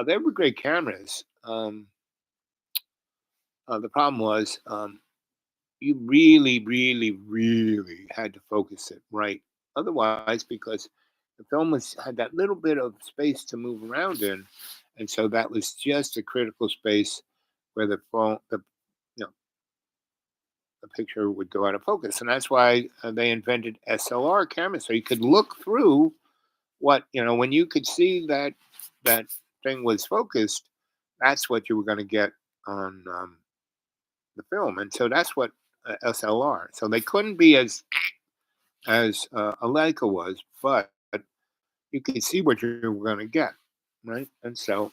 they were great cameras. The problem was you really, really, really had to focus it right. Otherwise, because the film had that little bit of space to move around in, and so that was just a critical space where you know the picture would go out of focus, and that's why they invented SLR cameras, so you could look through when you could see that thing was focused. That's what you were going to get on the film, and so that's what SLR. So they couldn't be as a Leica was, but you could see what you were going to get, right? And so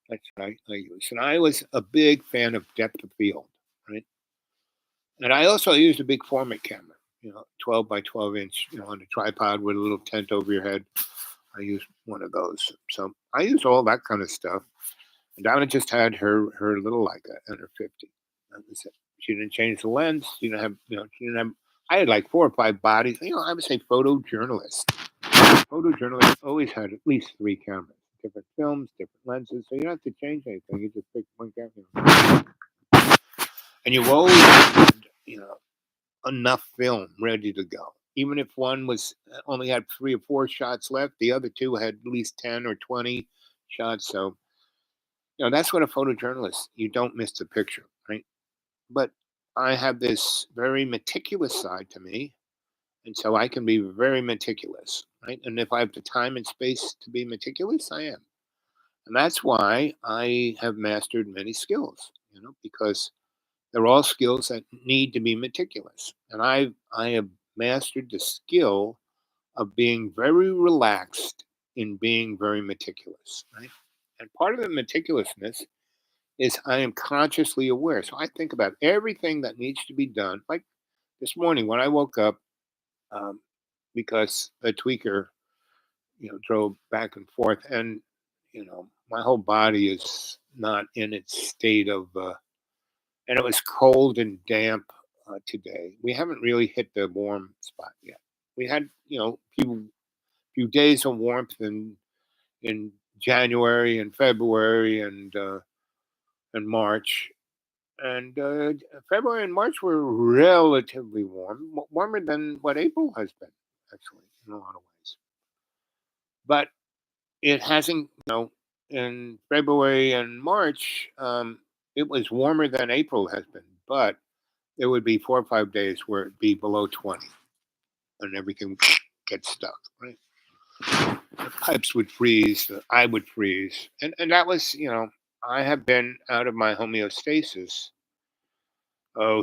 that's what I used. And I was a big fan of depth of field, right? And I also used a big format camera, 12 by 12 inch, on a tripod with a little tent over your head. I used one of those. So I used all that kind of stuff. And Donna just had her little Leica and her 50. That was it. She didn't change the lens. She didn't have, she didn't have. I had like 4 or 5 bodies. I would say photojournalist. Photojournalists always had at least 3 cameras, different films, different lenses. So you don't have to change anything. You just pick one camera, and you always had, enough film ready to go. Even if one was only had 3 or 4 shots left, the other two had at least 10 or 20 shots. So that's what a photojournalist. You don't miss the picture, right? But I have this very meticulous side to me, and so I can be very meticulous, right? And if I have the time and space to be meticulous, I am. And that's why I have mastered many skills, because they're all skills that need to be meticulous. And I have mastered the skill of being very relaxed in being very meticulous, right? And part of the meticulousness is I am consciously aware. So I think about everything that needs to be done. Like this morning when I woke up, um, because a tweaker, drove back and forth, and my whole body is not in its state of, and it was cold and damp today. We haven't really hit the warm spot yet. We had, few days of warmth in January and February and March, and February and March were relatively warm, warmer than what April has been, actually, in a lot of ways. But it hasn't, in February and March, it was warmer than April has been, but there would be 4 or 5 days where it'd be below 20 and everything gets stuck, right? The pipes would freeze, I would freeze. And that was, I have been out of my homeostasis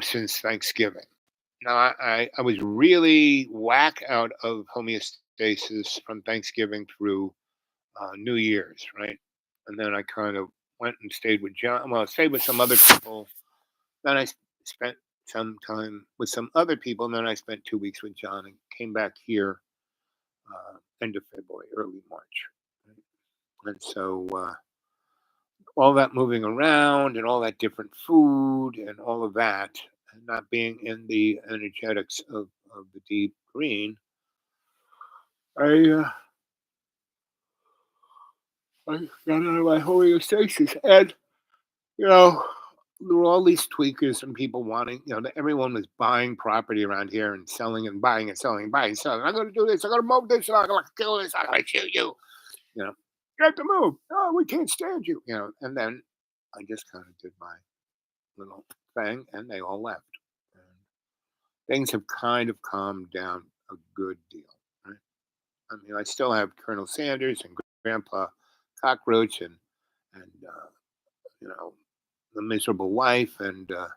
since Thanksgiving. Now I was really whack out of homeostasis from Thanksgiving through New Year's, right? And then I kind of went and stayed with John. Well, I stayed with some other people. Then spent some time with some other people. And then I spent 2 weeks with John and came back here end of February, early March. Right? And so all that moving around and all that different food and all of that, and not being in the energetics of the deep green, I I got out of my homeostasis. And you know, there were all these tweakers and people wanting, everyone was buying property around here and selling and buying and selling, buying and selling. I'm going to do this. I'm going to move this. I'm going to kill this. I'm going to shoot you. You know, you have to move. Oh, we can't stand you. And then I just kind of did my little thing and they all left. And things have kind of calmed down a good deal. Right? I mean, I still have Colonel Sanders and Grandpa Cockroach and you know, the miserable wife and the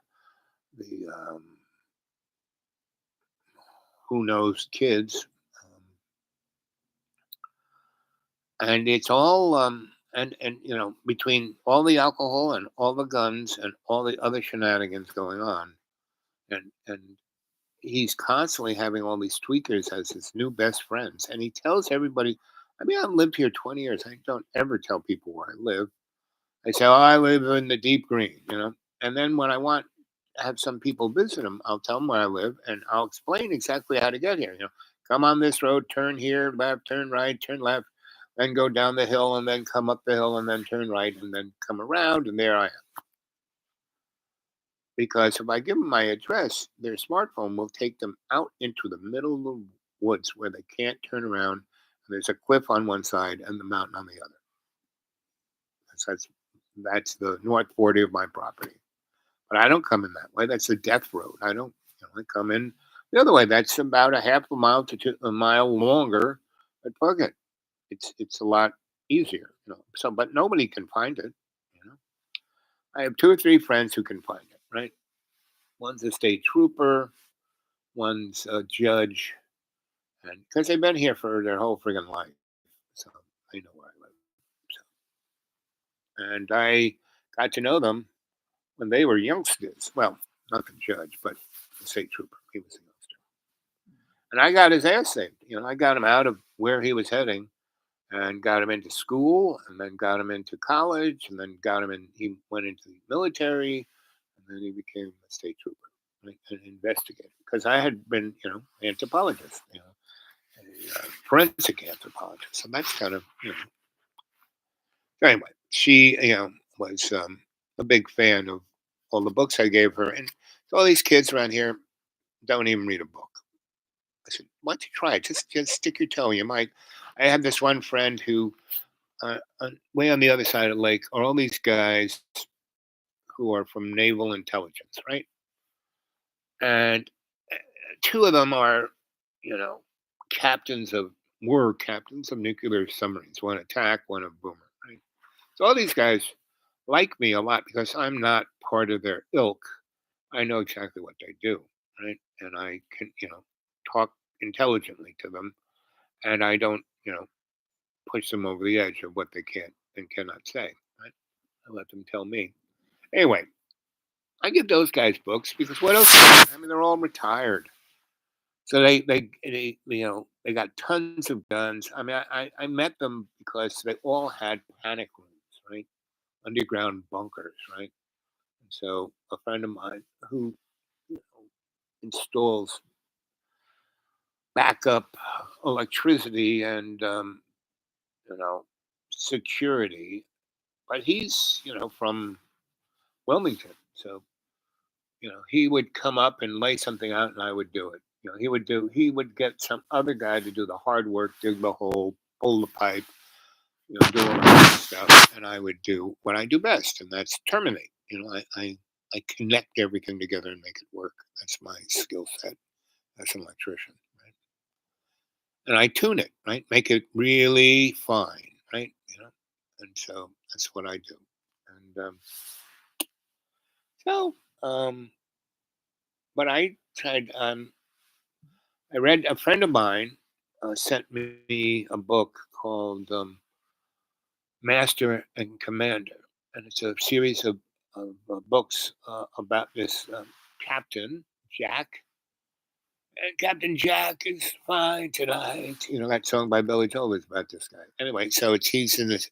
who knows kids, and it's all and between all the alcohol and all the guns and all the other shenanigans going on, and he's constantly having all these tweakers as his new best friends, and he tells everybody. I mean, I've lived here 20 years. I don't ever tell people where I live. I say, "Oh, I live in the deep green," and then when I want to have some people visit him, I'll tell them where I live, and I'll explain exactly how to get here. Come on this road, turn here, left, turn right, turn left, then go down the hill, and then come up the hill, and then turn right, and then come around, and there I am. Because if I give them my address, their smartphone will take them out into the middle of the woods where they can't turn around. And there's a cliff on one side and the mountain on the other. That's the north 40 of my property. But I don't come in that way. That's the death road. I don't. I come in the other way. That's about a half a mile to a mile longer. But fuck it, it's a lot easier. So, but nobody can find it. You know, I have two or three friends who can find it. Right. One's a state trooper. One's a judge, and because they've been here for their whole friggin' life, so they know where I live. So, and I got to know them when they were youngsters. Well, not the judge, but the state trooper. He was a youngster. And I got his ass saved. I got him out of where he was heading and got him into school and then got him into college and then got him in. He went into the military and then he became a state trooper, right, an investigator. Because I had been, anthropologist, a forensic anthropologist. So that's kind of. Anyway, she, was a big fan of all the books I gave her. And all these kids around here don't even read a book. I said, why don't you try it? Just stick your toe in. You might. I had this one friend who, way on the other side of the lake, are all these guys who are from naval intelligence, right? And two of them are, you know, captains of were captains of nuclear submarines. One attack, one a boomer. Right? So all these guys like me a lot because I'm not part of their ilk. I know exactly what they do, right? And I can, talk intelligently to them, and I don't, push them over the edge of what they can and cannot say. Right? I let them tell me. Anyway, I give those guys books because what else? I mean, they're all retired, so they got tons of guns. I mean, I met them because they all had panic rooms, right? Underground bunkers, right? And so a friend of mine who installs backup electricity and you know security, but he's from Wilmington, so he would come up and lay something out, and I would do it. He would get some other guy to do the hard work, dig the hole, pull the pipe, do all that stuff, and I would do what I do best, and that's terminate. I connect everything together and make it work. That's my skill set as an electrician, right? And I tune it, right? Make it really fine, right? And so that's what I do. And so, but I tried. I read a friend of mine sent me a book called Master and Commander, and it's a series of books about this captain Jack. And Captain Jack is fine tonight. You know that song by Billy Joel is about this guy. Anyway, so he's in the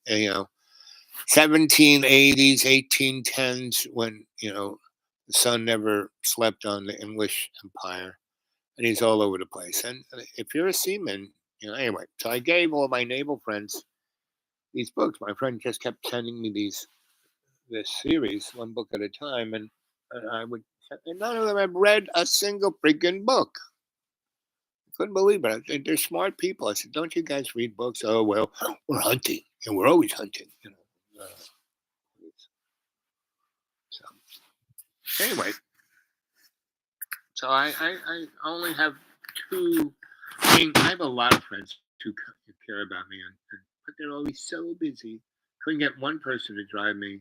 1780s, 1810s when the sun never slept on the English Empire, and he's all over the place. And if you're a seaman, anyway. So I gave all my naval friends these books. My friend just kept sending me this series, one book at a time, and I would. And none of them have read a single freaking book. I couldn't believe it. They're smart people. I said, "Don't you guys read books?" Oh well, we're hunting, and we're always hunting. So anyway, so I only have two. I mean, I have a lot of friends who care about me, but they're always so busy. Couldn't get one person to drive me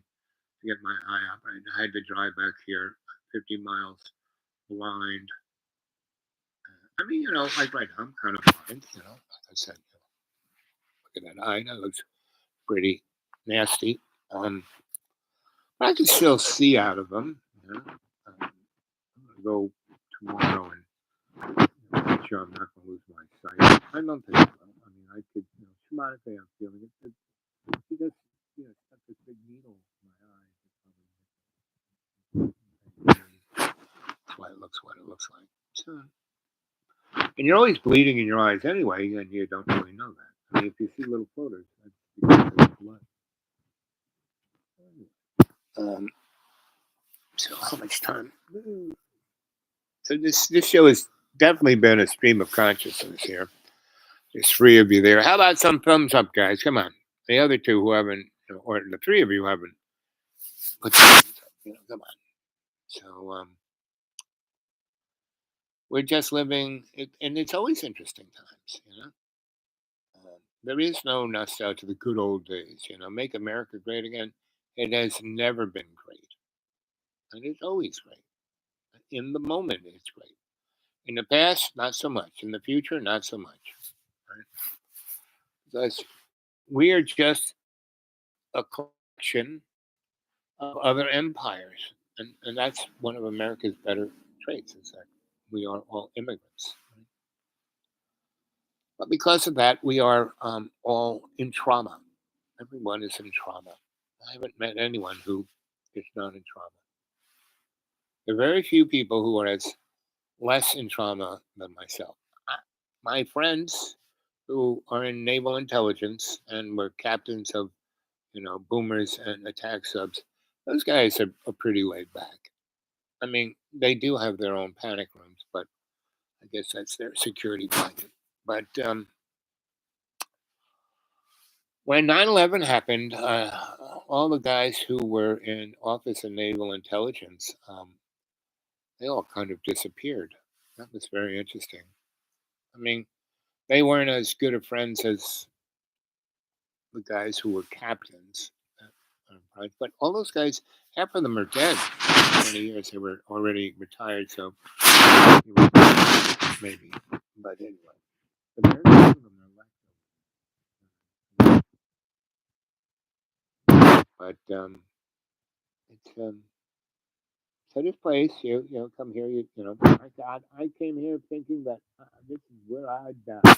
to get my eye operated. I had to drive back here 50 miles blind. I mean, like right now, I'm kind of blind. Like I said, look at that eye. That looks pretty nasty. But I can still see out of them. I'm gonna go tomorrow and make sure I'm not going to lose my sight. I don't think so. I mean, I could, schematically, I'm feeling it. She just, stuck this big needle in my eye. That's why it looks what it looks like. So, and you're always bleeding in your eyes anyway, and you don't really know that. I mean, if you see little floaters, that's because of blood. So how much time? So this show has definitely been a stream of consciousness here. There's three of you there. How about some thumbs up, guys? Come on. The other two who haven't, or the three of you who haven't put thumbs up. Come on. So we're just living, and it's always interesting times. There is no nostalgia to the good old days. Make America great again. It has never been great, and it's always great. In the moment, it's great. In the past, not so much. In the future, not so much. Right? Because we are just a collection of other empires, and that's one of America's better traits. Is that we are all immigrants. Right? But because of that, we are all in trauma. Everyone is in trauma. I haven't met anyone who is not in trauma. There are very few people who are as less in trauma than myself. My friends who are in naval intelligence and were captains of, boomers and attack subs, those guys are pretty laid back. I mean, they do have their own panic rooms, but I guess that's their security blanket. But when 9/11 happened, all the guys who were in Office of Naval Intelligence, they all kind of disappeared. That was very interesting. I mean, they weren't as good of friends as the guys who were captains. But all those guys, half of them are dead. 20 years, they were already retired, so maybe. But anyway, the very few of them are left. But it's so this place, come here, my God, I came here thinking that this is where I'd die.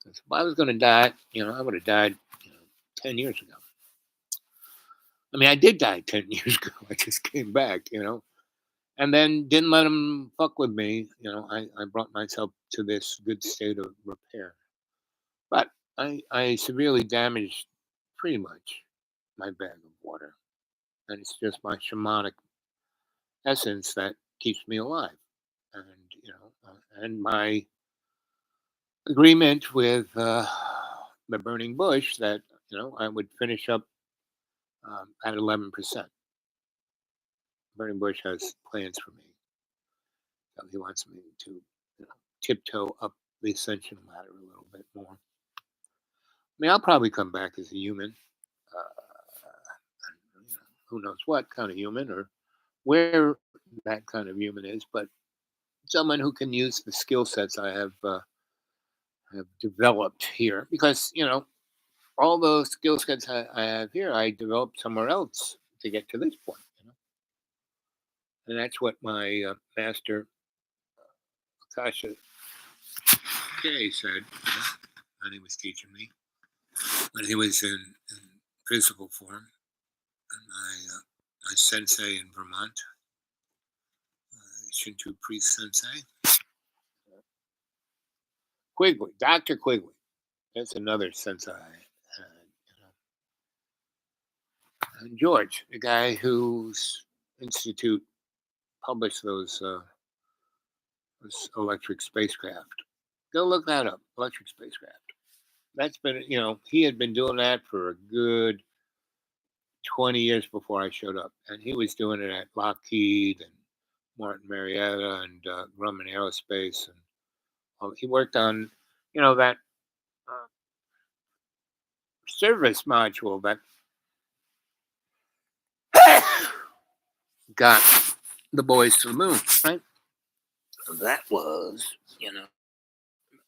If I was going to die, I would have died, 10 years ago. I mean, I did die 10 years ago. I just came back, and then didn't let them fuck with me. I brought myself to this good state of repair. But I severely damaged pretty much my bag of water. And it's just my shamanic essence that keeps me alive. And, and my agreement with the burning bush that, I would finish up at 11%. Burning Bush has plans for me. So he wants me to tiptoe up the essential matter a little bit more. I mean, I'll probably come back as a human. Who knows what kind of human or where that kind of human is, but someone who can use the skill sets I have developed here. Because all those skill sets I have here, I developed somewhere else to get to this point. And that's what my master Akasha K said when he was teaching me when he was in physical form. And my sensei in Vermont, Shinto priest sensei, Quigley, Dr. Quigley. That's another sensei. And George, the guy whose institute published those electric spacecraft. Go look that up, electric spacecraft. That's been, he had been doing that for a good 20 years before I showed up. And he was doing it at Lockheed and Martin Marietta and Grumman Aerospace. And he worked on, that service module that got the boys to the moon, right? That was,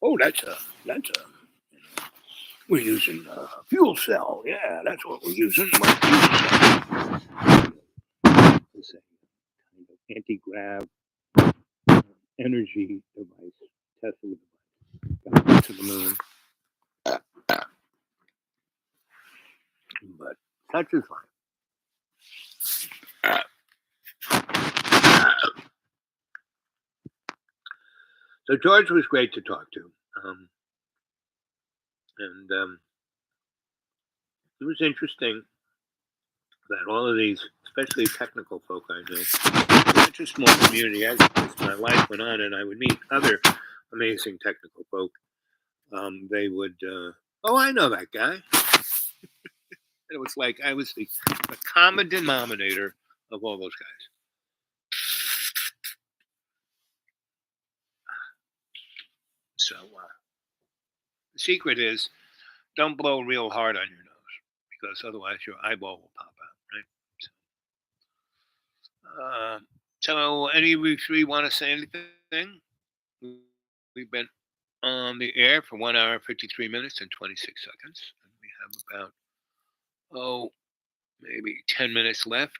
oh, we're using a fuel cell. Yeah, that's what we're using. It's a kind of anti-grav energy device, Tesla device, got to the moon. But such is life. So George was great to talk to. And it was interesting that all of these, especially technical folk I know, such a small community, as my life went on and I would meet other amazing technical folk, they would, oh, I know that guy. It was like I was the common denominator of all those guys. So the secret is don't blow real hard on your nose because otherwise your eyeball will pop out, right? So any of you three want to say anything? We've been on the air for 1 hour, 53 minutes and 26 seconds. And we have about, maybe 10 minutes left.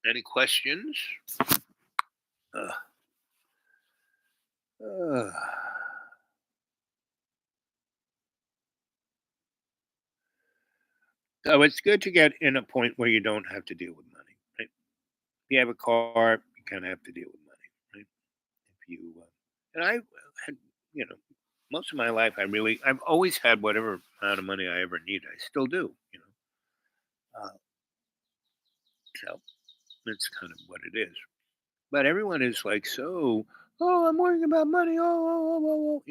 Any questions? So it's good to get in a point where you don't have to deal with money, right? If you have a car, you kind of have to deal with money, right? If you and I had, most of my life, I've always had whatever amount of money I ever need. I still do, so that's kind of what it is. But everyone is like, so, oh, I'm worrying about money. Oh,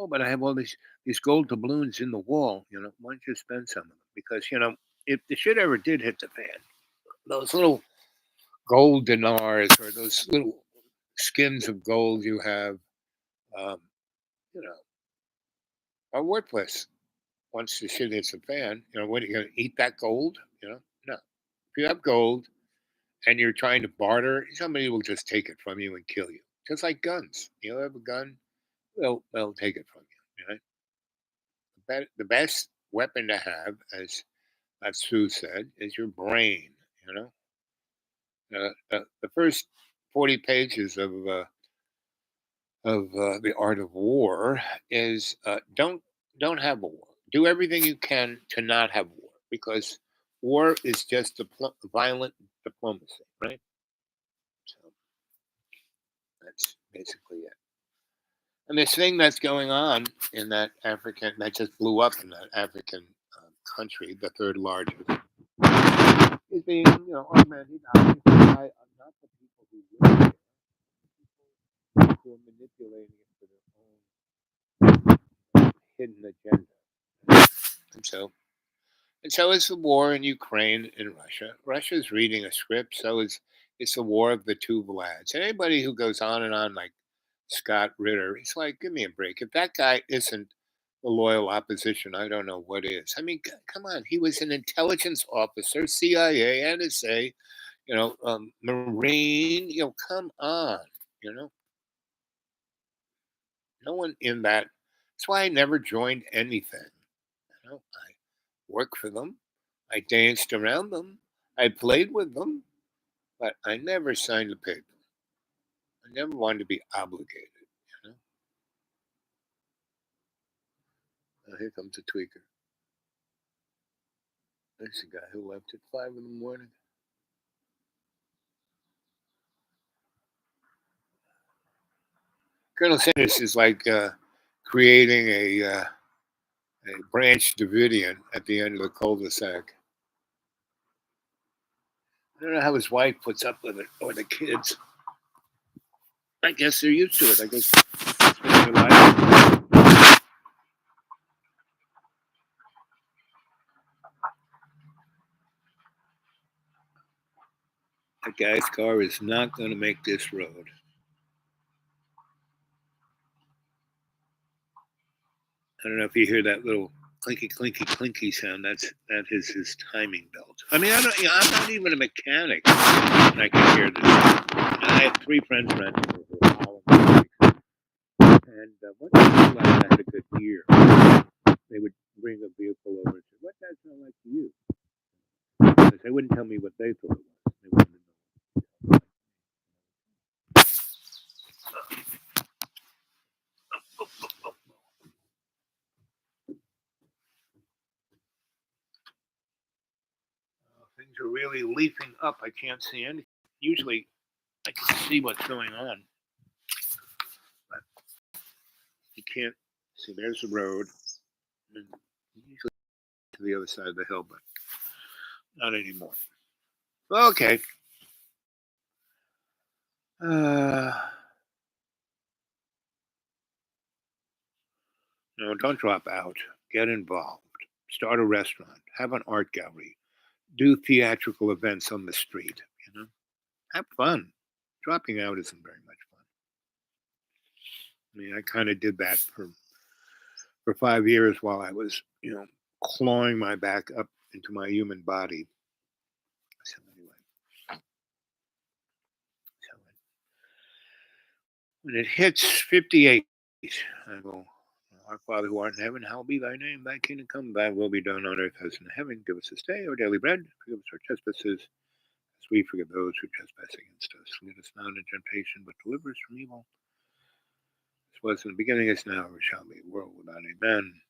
but I have all these gold doubloons in the wall. Why don't you spend some of them? Because if the shit ever did hit the fan, those little gold dinars or those little skins of gold you have, um, you know, are worthless once the shit hits the fan. What are you going to eat that gold? No. If you have gold and you're trying to barter, somebody will just take it from you and kill you. Just like guns. You have a gun, they'll take it from you. Right? The best weapon to have, as Sue said, is your brain. The first 40 pages of the art of war is don't have a war. Do everything you can to not have war because war is just violent diplomacy, right? So that's basically it. And this thing that's going on in that just blew up in that African country, the third largest, is being, augmented obviously by not the people who live there, people who are manipulating it for their own hidden agenda. And so is the war in Ukraine and Russia. Russia's reading a script, so it's the war of the two Vlads. And anybody who goes on and on like Scott Ritter. It's like, give me a break. If that guy isn't the loyal opposition, I don't know what is. I mean, come on. He was an intelligence officer, CIA, NSA, Marine. Come on. You know, no one in that. That's why I never joined anything. I worked for them. I danced around them. I played with them, but I never signed a paper. I never wanted to be obligated. You know. Here comes a tweaker. There's a guy who left at 5 in the morning. Colonel Sanders is like creating a branch Davidian at the end of the cul-de-sac. I don't know how his wife puts up with it or the kids. I guess they're used to it. I guess that's what their life. That guy's car is not going to make this road. I don't know if you hear that little clinky, clinky, clinky sound. That is his timing belt. I mean, I'm not even a mechanic, and I can hear this. I had 3 friends renting over Holland, and once in a while I had a good year. They would bring a vehicle over and say, "What does that sound like to you?" Because they wouldn't tell me what they thought it was. They wanted to know. Things are really leafing up. I can't see anything. Usually, I can see what's going on, but you can't see. There's the road, and usually to the other side of the hill, but not anymore. Okay. No, don't drop out. Get involved. Start a restaurant. Have an art gallery. Do theatrical events on the street. Have fun. Dropping out isn't very much fun. I mean, I kind of did that for 5 years while I was, clawing my back up into my human body. So anyway, when it hits 58, I go, "Our Father who art in heaven, hallowed be thy name. Thy kingdom come, thy will be done on earth as in heaven. Give us this day our daily bread. Forgive us our trespasses, as we forgive those who trespass against us. Lead us not into temptation, but deliver us from evil. As was in the beginning, is now, ever shall be, a world without end. Amen."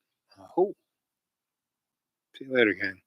See you later, gang.